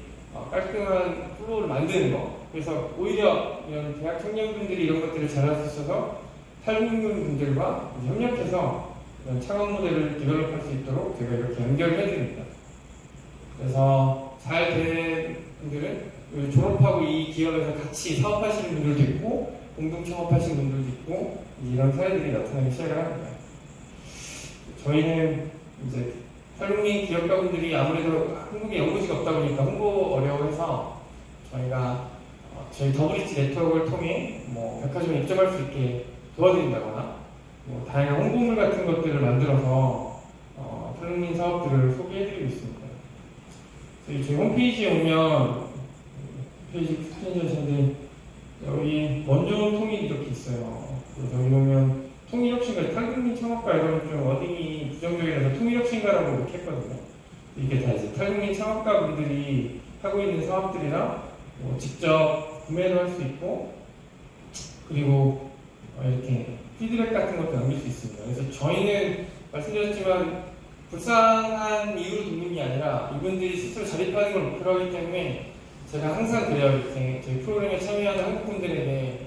깔끔한 플로우를 만드는 거. 그래서 오히려 이런 대학 청년분들이 이런 것들을 잘할 수 있어서 탈북민분들과 협력해서 이런 창업 모델을 디벨롭할 수 있도록 제가 이렇게 연결해드립니다. 그래서 잘 된 분들은 졸업하고 이 기업에서 같이 사업하시는 분들도 있고, 공동 창업하시는 분들도 있고, 이런 사례들이 나타나기 시작을 합니다. 저희는 이제 탈북민 기업가분들이 아무래도 한국에 연구지가 없다 보니까 홍보 어려워해서 저희가 저희 더블리치 네트워크를 통해 백화점에 입점할 수 있게 도와드린다거나 다양한 홍보물 같은 것들을 만들어서 탈북민 사업들을 소개해드리고 있습니다. 저희 홈페이지에 오면 홈페이지 스크린샷인데 여기 원종 통일 이렇게 있어요. 그래서 여기 보면 통일혁신가, 탈북민 창업가 이러면 좀 어딩이 부정적이라서 통일혁신가라고 이렇게 했거든요. 이게 다 이제 탈북민 창업가분들이 하고 있는 사업들이나 직접 구매도 할 수 있고, 그리고 이렇게 피드백 같은 것도 남길 수 있습니다. 그래서 저희는 말씀드렸지만 불쌍한 이유로 돕는 게 아니라 이분들이 스스로 자립하는 걸 목표로 하기 때문에 제가 항상 그래요. 이렇게 저희 프로그램에 참여하는 한국분들에게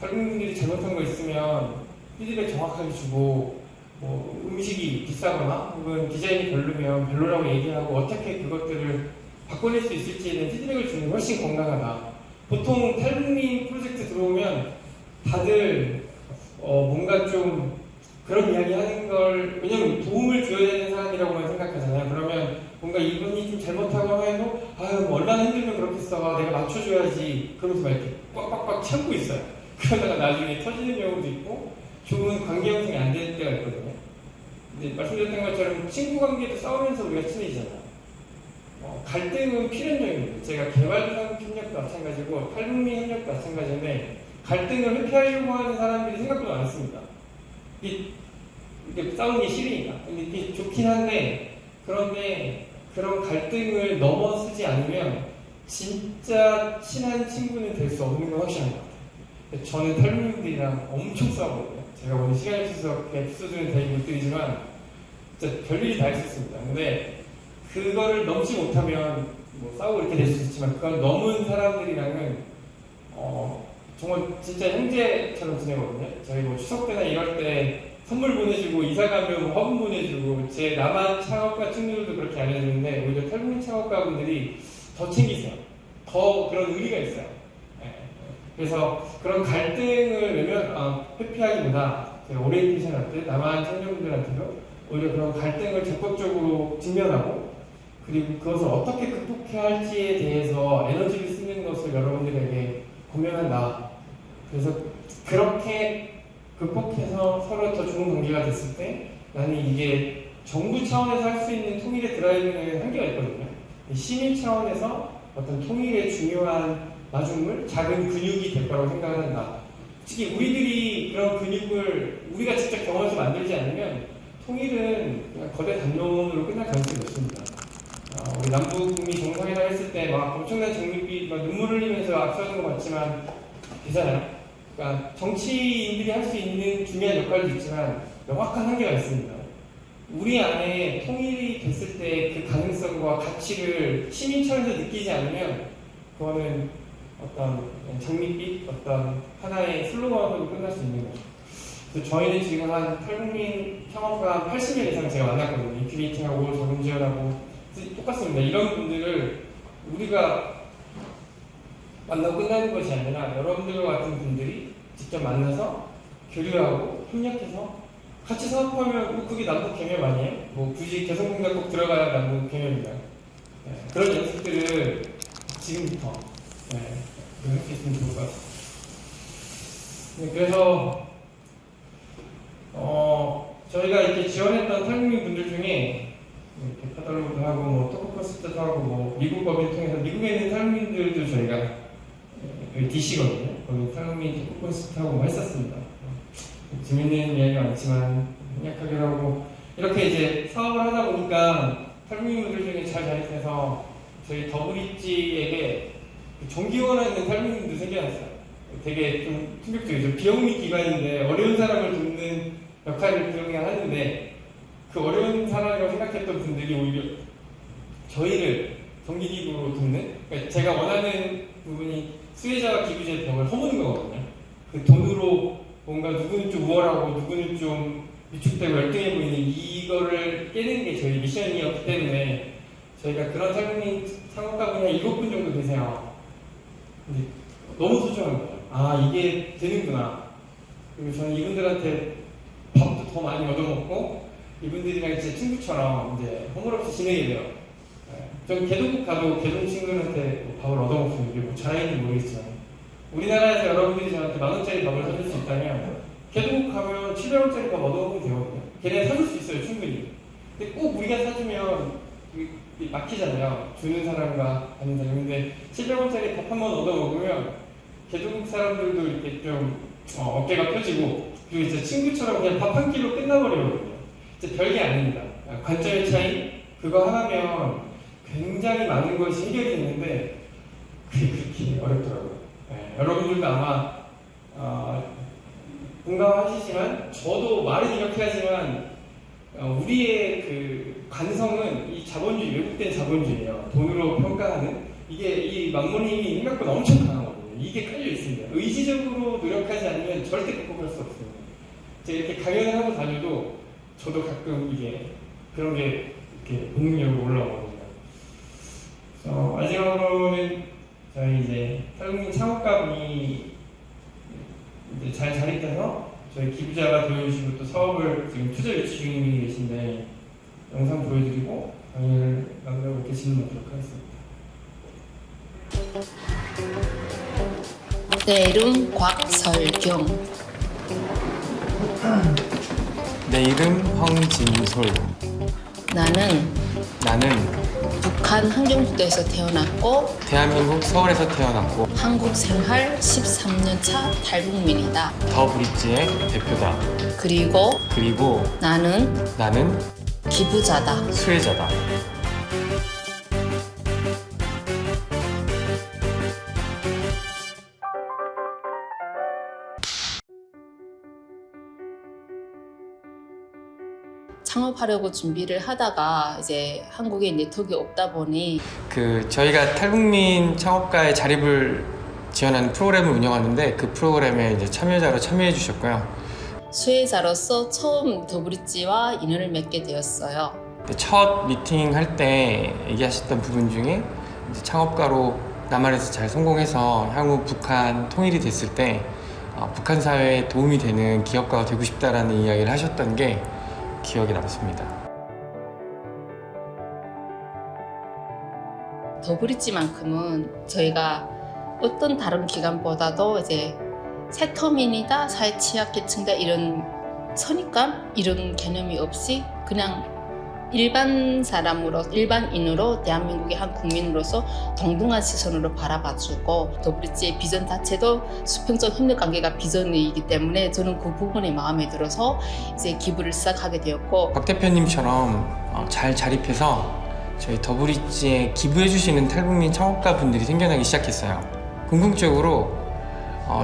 탈북민들이 잘못한 거 있으면 피드백 정확하게 주고, 음식이 비싸거나 혹은 디자인이 별로면 별로라고 얘기하고 어떻게 그것들을 바꿔낼 수 있을지에 대한 피드백을 주는 게 훨씬 건강하다. 보통 탈북민 프로젝트 들어오면 다들 뭔가 좀 그런 이야기 하는 걸, 왜냐면 도움을 줘야 되는 사람이라고만 생각하잖아요. 그러면 뭔가 이분이 좀 잘못하고 해도 얼마나 힘들면 그렇겠어, 내가 맞춰줘야지, 그러면서 막 이렇게 꽉꽉꽉 참고 있어요. 그러다가 나중에 터지는 경우도 있고 좋은 관계 형성이 안 되는 때가 있거든요. 근데 말씀드렸던 것처럼 친구 관계도 싸우면서 우리가 친해지잖아요. 갈등은 필연적입니다. 제가 개발도상 협력도 마찬가지고 탈북민 협력도 마찬가지인데 갈등을 회피하려고 하는 사람들이 생각보다 많습니다. 이게 싸우는 게 싫으니까. 근데 이게 좋긴 한데 그런데 그런 갈등을 넘어서지 않으면 진짜 친한 친구는 될 수 없는 건 확실한 것 같아요. 저는 탈북민들이랑 엄청 싸우거든요. 제가 오늘 시간이 없어서 에피소드는 다 못 드리지만 진짜 별일이 다 있었습니다. 근데 그거를 넘지 못하면 뭐 싸우고 이렇게 될 수 있지만 그걸 넘은 사람들이랑은 정말 진짜 형제처럼 지내거든요. 저희 뭐 추석 때나 이럴 때 선물 보내주고 이사 가면 뭐 화분 보내주고 제 남한 창업가 친구들도 그렇게 안 해주는데 오히려 탈북민 창업가 분들이 더 챙기세요. 더 그런 의리가 있어요. 네. 그래서 그런 갈등을 회피하기보다 오리엔테이션 할 때 남한 청년분들한테도 오히려 그런 갈등을 적극적으로 직면하고 그리고 그것을 어떻게 극복해야 할지에 대해서 에너지를 쓰는 것을 여러분들에게 권면한다. 그래서 그렇게 극복해서 서로 더 좋은 관계가 됐을 때 나는 이게 정부 차원에서 할 수 있는 통일의 드라이브는 한계가 있거든요. 시민 차원에서 어떤 통일의 중요한 마중물, 작은 근육이 될 거라고 생각을 한다. 솔직히 우리들이 그런 근육을 우리가 직접 경험해서 만들지 않으면 통일은 그냥 거대 담론으로 끝날 가능성이 높습니다. 우리 남북미 정상회담 했을 때 막 엄청난 정립이 막 눈물 흘리면서 앞서는 거 맞지만 되잖아요. 그러니까 정치인들이 할 수 있는 중요한 역할도 있지만 명확한 한계가 있습니다. 우리 안에 통일이 됐을 때 그 가능성과 가치를 시민 차원에서 느끼지 않으면 그거는 어떤 장밋빛, 어떤 하나의 슬로건으로 끝날 수 있는 거죠. 그래서 저희는 지금 한 탈북민 창업가 80명 이상 제가 만났거든요. 인큐베이팅하고 적응 지원하고 똑같습니다. 이런 분들을 우리가 만나고 끝나는 것이 아니라 여러분들과 같은 분들이 직접 만나서 교류하고 협력해서 같이 사업하면 뭐 그게 남북 개념 아니에요? 뭐 굳이 개성공단 꼭 들어가야 남북 개념인가? 네, 그런 연습들을 지금부터 할 수 있으면 좋을 것 같아요. 네, 그래서 저희가 이렇게 지원했던 탈북민 분들 중에 이렇게 카탈로그도 하고 뭐 토크포스트도 하고 뭐 미국 법인 통해서 미국에 있는 탈북민들도 저희가 여기 DC거든요. 거기 탈북민 토크포스트 하고 뭐 했었습니다. 재밌는 이야기가 많지만 약하게 하고 이렇게 이제 사업을 하다 보니까 탈북민분들 중에 잘 자립해서 저희 더블입지에게 정기원하는 탈북민도 생겨났어요. 되게 좀 충격적이죠. 비영리 기관인데 어려운 사람을 돕는 역할을 분명히 하는데 그 어려운 사람이라고 생각했던 분들이 오히려 저희를 정기기구로 돕는, 그러니까 제가 원하는 부분이 수혜자와 기부자의 벽을 허무는 거거든요. 그 돈으로 뭔가 누구는 좀 우월하고 누구는 좀 위축되고 열등해 보이는 이거를 깨는 게 저희 미션이었기 때문에 저희가 그런 탈북민 창업가분이 한 7분 정도 계세요. 근데 너무 소중한 거예요. 아, 이게 되는구나. 그리고 저는 이분들한테 밥도 더 많이 얻어먹고 이분들이랑 이제 친구처럼 이제 허물없이 지내게 돼요. 전 개동국 가도 개동 친구들한테 뭐 밥을 얻어먹습니다. 이게 뭐 자랑인지 모르겠지만 우리나라에서 여러분들이 저한테 10,000원짜리 밥을 사줄 수 있다면 개동국 가면 700원짜리 밥 얻어먹으면 되거든요. 걔네 사줄 수 있어요, 충분히. 근데 꼭 우리가 사주면 막히잖아요. 주는 사람과 받는 사람. 근데 700원짜리 밥 한 번 얻어먹으면 개동국 사람들도 이렇게 좀 어깨가 펴지고 그리고 이제 친구처럼 그냥 밥 한 끼로 끝나버리거든요. 이제 별게 아닙니다. 관점의 차이? 그거 하나면 굉장히 많은 것이 해결이 되는데 그게 그렇게 어렵더라고요. 네, 여러분들도 아마 공감하시지만 저도 말은 이렇게 하지만 우리의 그 관성은 이 자본주의, 왜곡된 자본주의예요. 돈으로 평가하는 이게 이 만모님이 생각보다 엄청 강하거든요. 이게 깔려 있습니다. 의지적으로 노력하지 않으면 절대 극복할 수 없습니다. 제가 이렇게 강연을 하고 다녀도 저도 가끔 이게 그런 게 이렇게 본능력으로 올라오거든요. 마지막으로는 저희 이제 탈북민 창업가분이 이제 잘 자립해서 저희 기부자가 되어주시고 또 사업을 지금 투자 유치 중에 계신데 영상 보여드리고 강의를 나누고 계시는 분도록 하겠습니다. 내 이름 곽설경. 내 이름 황진솔. 나는 나는 북한 항공부대에서 태어났고 대한민국 서울에서 태어났고 한국 생활 13년차 탈북민이다. 더 브릿지의 대표다. 그리고 그리고 나는 나는 기부자다. 수혜자다. 창업하려고 준비를 하다가 이제 한국에 네트워크가 없다 보니 저희가 탈북민 창업가의 자립을 지원하는 프로그램을 운영하는데 그 프로그램에 이제 참여자로 참여해 주셨고요. 수혜자로서 처음 더브릿지와 인연을 맺게 되었어요. 첫 미팅 할 때 얘기하셨던 부분 중에 이제 창업가로 남한에서 잘 성공해서 향후 북한 통일이 됐을 때 북한 사회에 도움이 되는 기업가가 되고 싶다라는 이야기를 하셨던 게 기억에 남습니다. 더브릿지만큼은 저희가 어떤 다른 기관보다도 이제 세터민이다, 사회 취약계층다 이런 선입감 이런 개념이 없이 그냥 일반인으로 대한민국의 한 국민으로서 동등한 시선으로 바라봐주고 더브릿지의 비전 자체도 수평적 협력관계가 비전이기 때문에 저는 그 부분이 마음에 들어서 이제 기부를 시작하게 되었고 박 대표님처럼 잘 자립해서 저희 더브릿지에 기부해 주시는 탈북민 창업가 분들이 생겨나기 시작했어요. 궁극적으로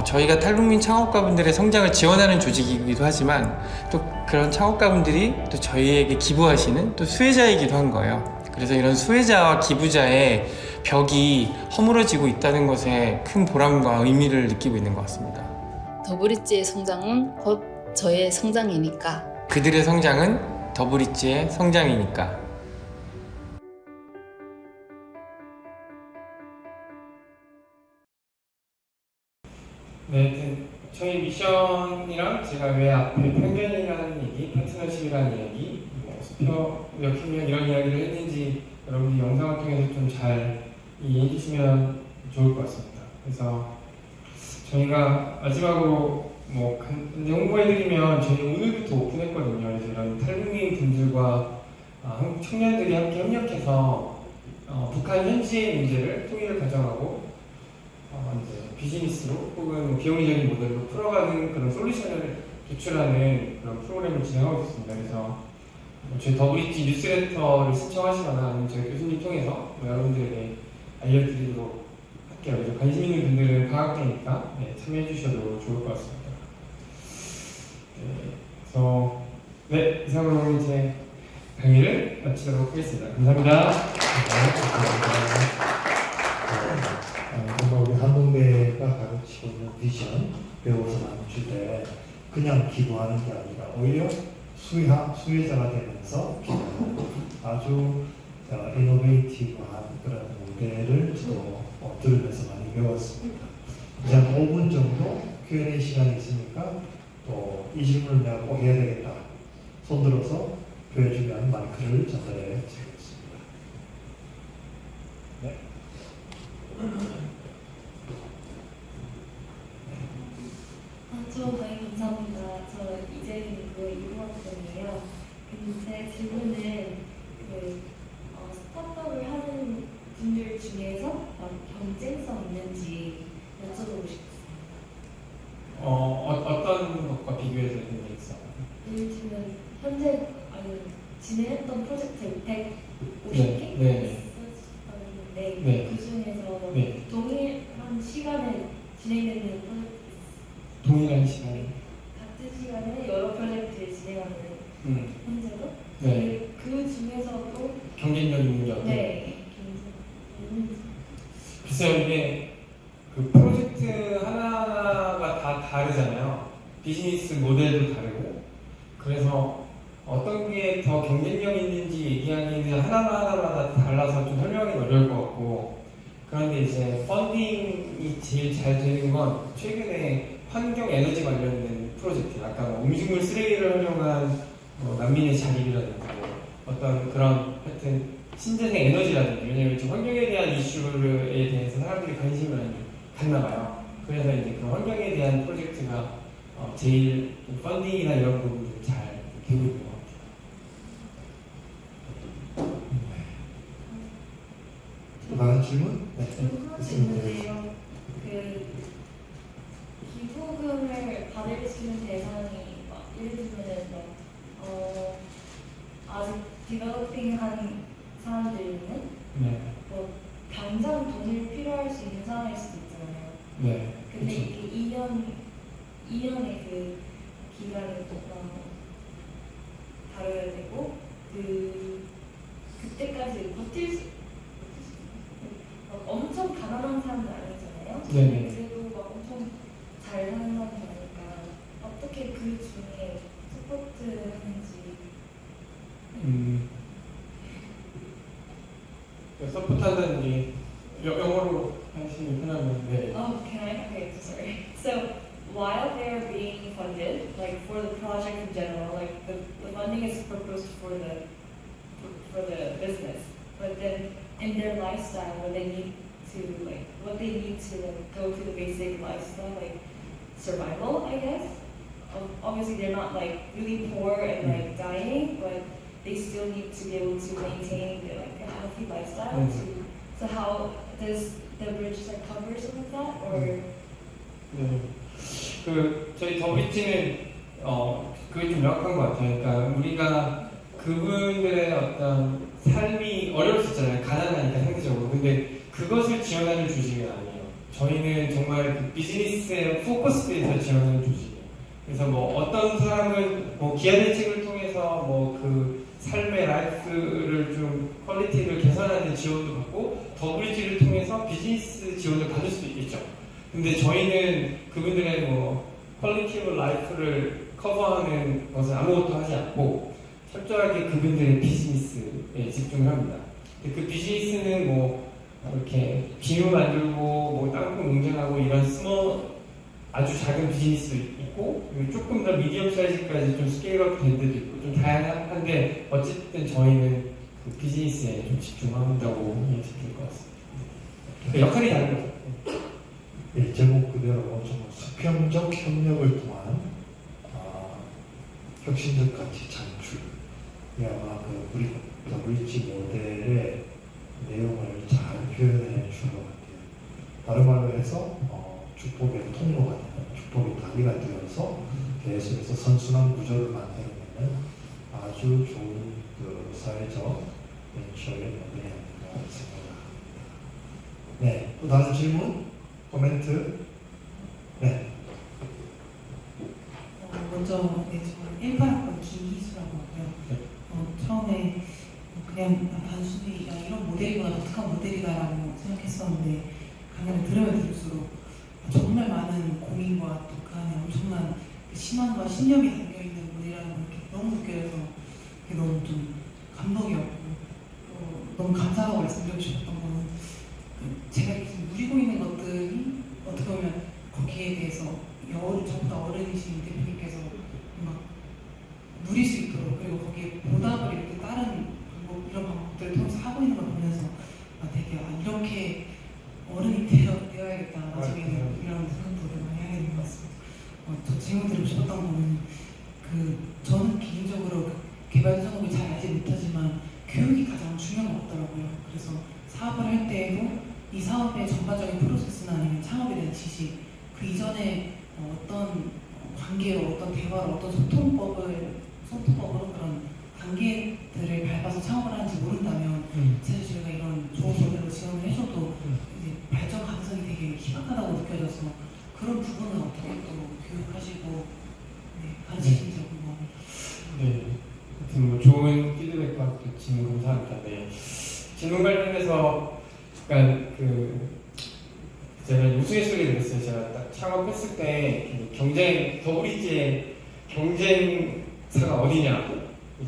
저희가 탈북민 창업가분들의 성장을 지원하는 조직이기도 하지만 또 그런 창업가분들이 또 저희에게 기부하시는 또 수혜자이기도 한 거예요. 그래서 이런 수혜자와 기부자의 벽이 허물어지고 있다는 것에 큰 보람과 의미를 느끼고 있는 것 같습니다. 더브릿지의 성장은 곧 저의 성장이니까 그들의 성장은 더브릿지의 성장이니까. 네, 저희 미션이랑 제가 왜 앞에 편견이라는 얘기, 파트너십이라는 얘기, 수표, 역행력 이런 이야기를 했는지 여러분들이 영상을 통해서 좀 잘 이해해 주시면 좋을 것 같습니다. 그래서 저희가 마지막으로 홍보해드리면 저희 오늘부터 오픈했거든요. 그래서 이런 탈북민 분들과 한국 청년들이 함께 협력해서 북한 현지의 문제를 통일을 가정하고 이제 비즈니스로 혹은 비용리적인 모델로 풀어가는 그런 솔루션을 도출하는 그런 프로그램을 진행하고 있습니다. 그래서 저희 더브릿지 뉴스레터를 신청하시거나 아니면 저희 교수님 통해서 여러분들에게 알려드리도록 할게요. 그래서 관심 있는 분들은 방학 때니까 참여해 주셔도 좋을 것 같습니다. 그래서 이상으로 이제 강의를 마치도록 하겠습니다. 감사합니다. 정말 우리 한동대가 가르치고 있는 비전 배워서 나눠줄 때 그냥 기부하는 게 아니라 오히려 수혜자가 되면서 기부하는 아주 이노베이티브한 그런 모델을 또 들으면서 많이 배웠습니다. 이제 한 5분 정도 Q&A 시간이 있으니까 또 이 질문을 내가 꼭 해야 되겠다. 손들어서 보여주면 마이크를 전달해 드리겠습니다. 네. 저 많이 감사합니다. 저 이재민 유학생이에요. 제 질문은 스타트업을 하는 분들 중에서 경쟁성 있는지 여쭤보고 싶습니다. 어떤 것과 비교해서 경쟁성? 예를 들면 현재 진행했던 프로젝트 150개 네. 있었는데 그 중에서 동일한 시간에 진행되는 프로젝트 동일한 시간에 같은 시간에 여러 프로젝트를 진행하는 현재로 그 중에서도 경쟁력 있는 게 어떤? 경쟁 글쎄요, 이게 그 프로젝트 하나가 다 다르잖아요. 비즈니스 모델도 다르고. 그래서 어떤 게 더 경쟁력 있는지 얘기하기는 하나마다 달라서 좀 설명하기 어려울 것 같고. 그런데 이제 펀딩이 제일 잘 되는 건 최근에 환경 에너지 관련된 프로젝트, 아까 음식물 쓰레기를 활용한 난민의 자립이라든지 어떤 그런 하여튼 신재생 에너지라든지, 왜냐면 지금 환경에 대한 이슈에 대해서 사람들이 관심을 많이 갖나 봐요. 그래서 이제 그런 환경에 대한 프로젝트가 제일 펀딩이나 이런 부분들이 잘 되고 있는 것 같아요. 다른 질문? 네. 궁금한데요. 그 기부금을 받을 수 있는 대상이 막 예를 들면은 아직 디벨로핑한 사람들은 네. 뭐 당장 돈을 필요할 수 있는 상황일 수도 있잖아요. 네. 근데 그쵸. 이게 2년의 그 기간을 다뤄야 되고 그때까지 버틸 수 엄청 가난한 사람은 아니잖아요. 네네. 그래도 막 엄청 잘 사는 사람이 아니까 어떻게 그 중에 서포트하는지. 서포트한다는 게 영어로 하시면 편하면 네. Oh, can I? Okay, so sorry. So while they're being funded, like for the project in general, like the funding is proposed for the business, but then in their lifestyle, when they need to what they need to go through the basic lifestyle, like survival, I guess. Obviously, they're not like really poor and like dying, but they still need to be able to maintain like a healthy lifestyle. So how does the bridge like cover some of that, or? 네. 저희 더브릿지는 그게 좀 명확한 것 같아요. 그러니까 우리가 그분들의 어떤 삶이 어려울 수 있잖아요. 가난하니까 상대적으로. 근데 그것을 지원하는 조직은 아니에요. 저희는 정말 그 비즈니스에 포커스돼서 지원하는 조직이에요. 그래서 뭐 어떤 사람은 뭐 기아 대책을 통해서 뭐 그 삶의 라이프를 좀 퀄리티를 개선하는 지원도 받고 더브릿지를 통해서 비즈니스 지원을 받을 수도 있겠죠. 근데 저희는 그분들의 뭐 퀄리티 오브 라이프를 커버하는 것은 아무것도 하지 않고 철저하게 그분들의 비즈니스에 집중을 합니다. 그 비즈니스는 뭐 이렇게 비누 만들고 뭐 땅콩 농장하고 이런 아주 작은 비즈니스도 있고 조금 더 미디엄 사이즈까지 좀 스케일업 된 데도 있고 좀 다양한데 어쨌든 저희는 그 비즈니스에 좀 집중한다고 이해하시면 될 것 같습니다. 그 역할이 다른 거죠. 예, 제목 그대로 좀 수평적 협력을 통한 혁신적 가치 창출. 이 아마 그 우리 WG 모델의 내용을 잘 표현해 준 것 같아요. 다른 말로 해서 축복의 통로가 되는, 축복의 다리가 되어서 계속해서 선순환 구조를 만들어내는 아주 좋은 그 사회적 벤처의 모델이 아닌가 생각합니다. 네, 또 다른 질문, 코멘트. 네. 먼저 네, 저는 18학번 김희수라고 하고요. 처음에 그냥 단순히 이런 모델이구나, 독특한 모델이다라고 생각했었는데 강연을 들으면 들을수록 정말 많은 고민과 독한 엄청난 신앙과 신념이 담겨있는 모델이라는 걸 이렇게 너무 느껴져서 그게 너무 좀 감동이었고 너무 감사하고 말씀드리고 싶었던 거는 제가 이렇게 누리고 있는 것들이 어떻게 보면 거기에 대해서 저보다 어른이신 대표님께서 막 누릴 수 있도록 그리고 거기에 보답을 이렇게 다른 이런 방법들을 통해서 하고 있는 걸 보면서 되게 이렇게 어른이 되어야겠다 나중에는 이런 생각들을 많이 하게 된 것 같습니다. 저 질문 드리고 싶었던 거는 저는 개인적으로 개발산업을 잘 알지 못하지만 교육이 가장 중요한 것 같더라고요. 그래서 사업을 할 때에도 이 사업의 전반적인 프로세스나 아니면 창업에 대한 지식 그 이전에 어떤 관계로 어떤 대화로 어떤 소통법으로 그런 단계들을 밟아서 창업을 하는지 모른다면 사실 저희가 이런 좋은 모델로 지원을 해줘도 이제 발전 가능성이 되게 희박하다고 느껴져서 그런 부분은 어떻게 또 교육하시고 가르치시는지 궁금합니다. 네, 하여튼 뭐 좋은 피드백과 또 질문 감사합니다. 네, 질문 관련해서 약간 제가 우스갯소리를 했어요. 제가 딱 창업했을 때 더브릿지의 경쟁사가 어디냐?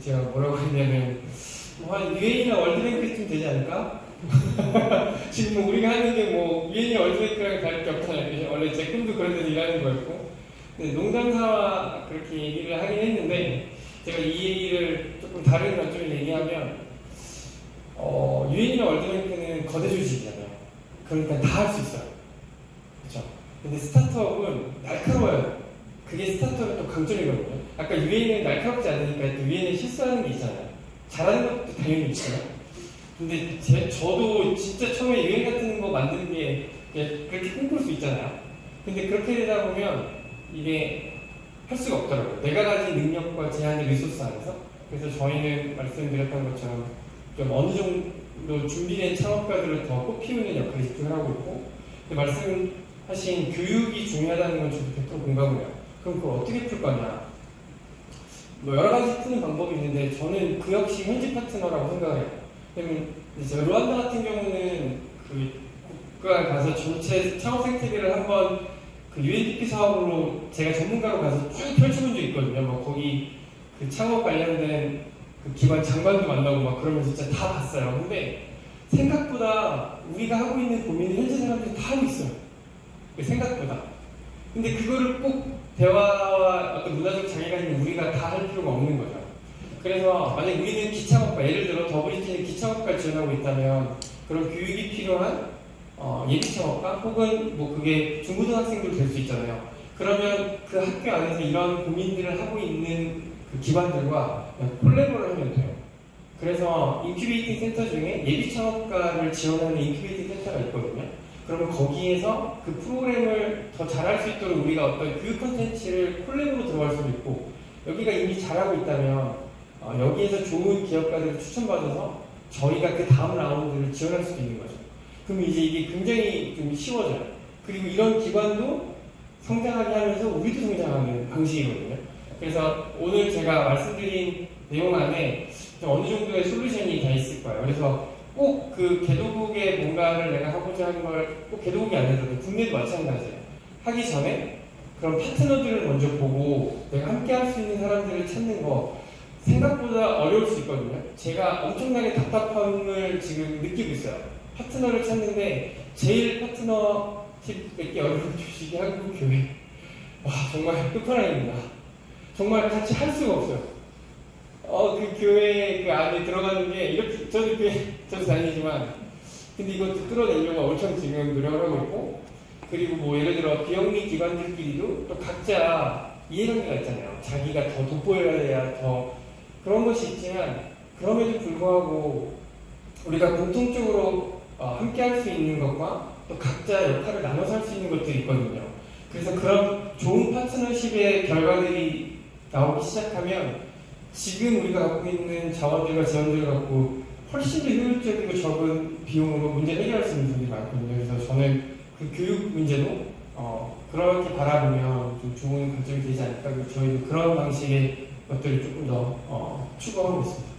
제가 뭐라고 했냐면 한 UAE나 월드뱅크쯤 되지 않을까? 지금 뭐 우리가 하는 게 뭐 UAE나 월드뱅크랑 다를 게 없잖아요. 원래 제 꿈도 그런 데서 일하는 거였고 근데 농담사와 그렇게 얘기를 하긴 했는데 제가 이 얘기를 조금 다른 관점을 얘기하면 UAE나 월드뱅크는 거대 조직이잖아요. 그러니까 다 할 수 있어요. 그렇죠? 근데 스타트업은 날카로워요. 그게 스타트업의 또 강점이거든요. 아까 유엔은 날카롭지 않으니까 또 유엔은 실수하는 게 있잖아요. 잘하는 것도 당연히 있어요. 근데 저도 진짜 처음에 유행 같은 거 만드는 게 그렇게 꿈꿀 수 있잖아요. 근데 그렇게 되다 보면 이게 할 수가 없더라고요. 내가 가진 능력과 제한의 리소스 안에서. 그래서 저희는 말씀드렸던 것처럼 좀 어느 정도 준비된 창업가들을 더 꽃피우는 역할에 집중을 하고 있고, 근데 말씀하신 교육이 중요하다는 건 저도 100% 공감해요. 그럼 그걸 어떻게 풀 거냐? 뭐 여러 가지 푸는 방법이 있는데 저는 그 역시 현지 파트너라고 생각을 해요. 왜냐면 제가 루안다 같은 경우는 그 국가에 가서 전체 창업 생태계를 한번 그 UNDP 사업으로 제가 전문가로 가서 쭉 펼쳐본 적이 있거든요. 뭐 거기 그 창업 관련된 그 기관 장관도 만나고 막 그러면 진짜 다 봤어요. 근데 생각보다 우리가 하고 있는 고민을 현지 사람들이 다 하고 있어요. 생각보다. 근데 그거를 꼭 대화와 어떤 문화적 장애가 있는 우리가 다 할 필요가 없는 거죠. 그래서 만약 우리는 기창업과, 예를 들어 더블리티는 기창업과를 지원하고 있다면 그런 교육이 필요한 예비창업과 혹은 뭐 그게 중고등학생들 될 수 있잖아요. 그러면 그 학교 안에서 이런 고민들을 하고 있는 그 기관들과 콜라보를 하면 돼요. 그래서 인큐베이팅 센터 중에 예비창업과를 지원하는 인큐베이팅 센터가 있거든요. 그러면 거기에서 그 프로그램을 더 잘할 수 있도록 우리가 어떤 교육 콘텐츠를 콜라보로 들어갈 수도 있고, 여기가 이미 잘하고 있다면 여기에서 좋은 기업가들을 추천받아서 저희가 그 다음 라운드를 지원할 수도 있는 거죠. 그럼 이제 이게 굉장히 좀 쉬워져요. 그리고 이런 기관도 성장하게 하면서 우리도 성장하는 방식이거든요. 그래서 오늘 제가 말씀드린 내용 안에 어느 정도의 솔루션이 다 있을 거예요. 그래서 꼭 그 개도국에 뭔가를 내가 하고자 하는 걸 꼭 개도국이 아니더라도 국내도 마찬가지예요. 하기 전에 그런 파트너들을 먼저 보고 내가 함께 할 수 있는 사람들을 찾는 거 생각보다 어려울 수 있거든요. 제가 엄청나게 답답함을 지금 느끼고 있어요. 파트너를 찾는데 제일 파트너십 맺기 어려운 주식이 한국교회. 와, 정말 끝판왕입니다. 정말 같이 할 수가 없어요. 그 교회 그 안에 들어가는 게 이렇게, 저도 교회 저도 다니지만 근데 이것도 뚫어내려고 엄청 지금 노력을 하고 있고, 그리고 뭐 예를 들어 비영리 기관들끼리도 또 각자 이해관계가 있잖아요. 자기가 더 돋보여야 돼야 더 그런 것이 있지만, 그럼에도 불구하고 우리가 공통적으로 함께 할 수 있는 것과 또 각자 역할을 나눠서 할 수 있는 것들이 있거든요. 그래서 그런 좋은 파트너십의 결과들이 나오기 시작하면 지금 우리가 갖고 있는 자원들과 지원들을 갖고 훨씬 더 효율적이고 적은 비용으로 문제를 해결할 수 있는 분들이 많거든요. 그래서 저는 그 교육 문제도 그렇게 바라보면 좀 좋은 관점이 되지 않을까. 저희도 그런 방식의 것들을 조금 더 추구하고 있습니다.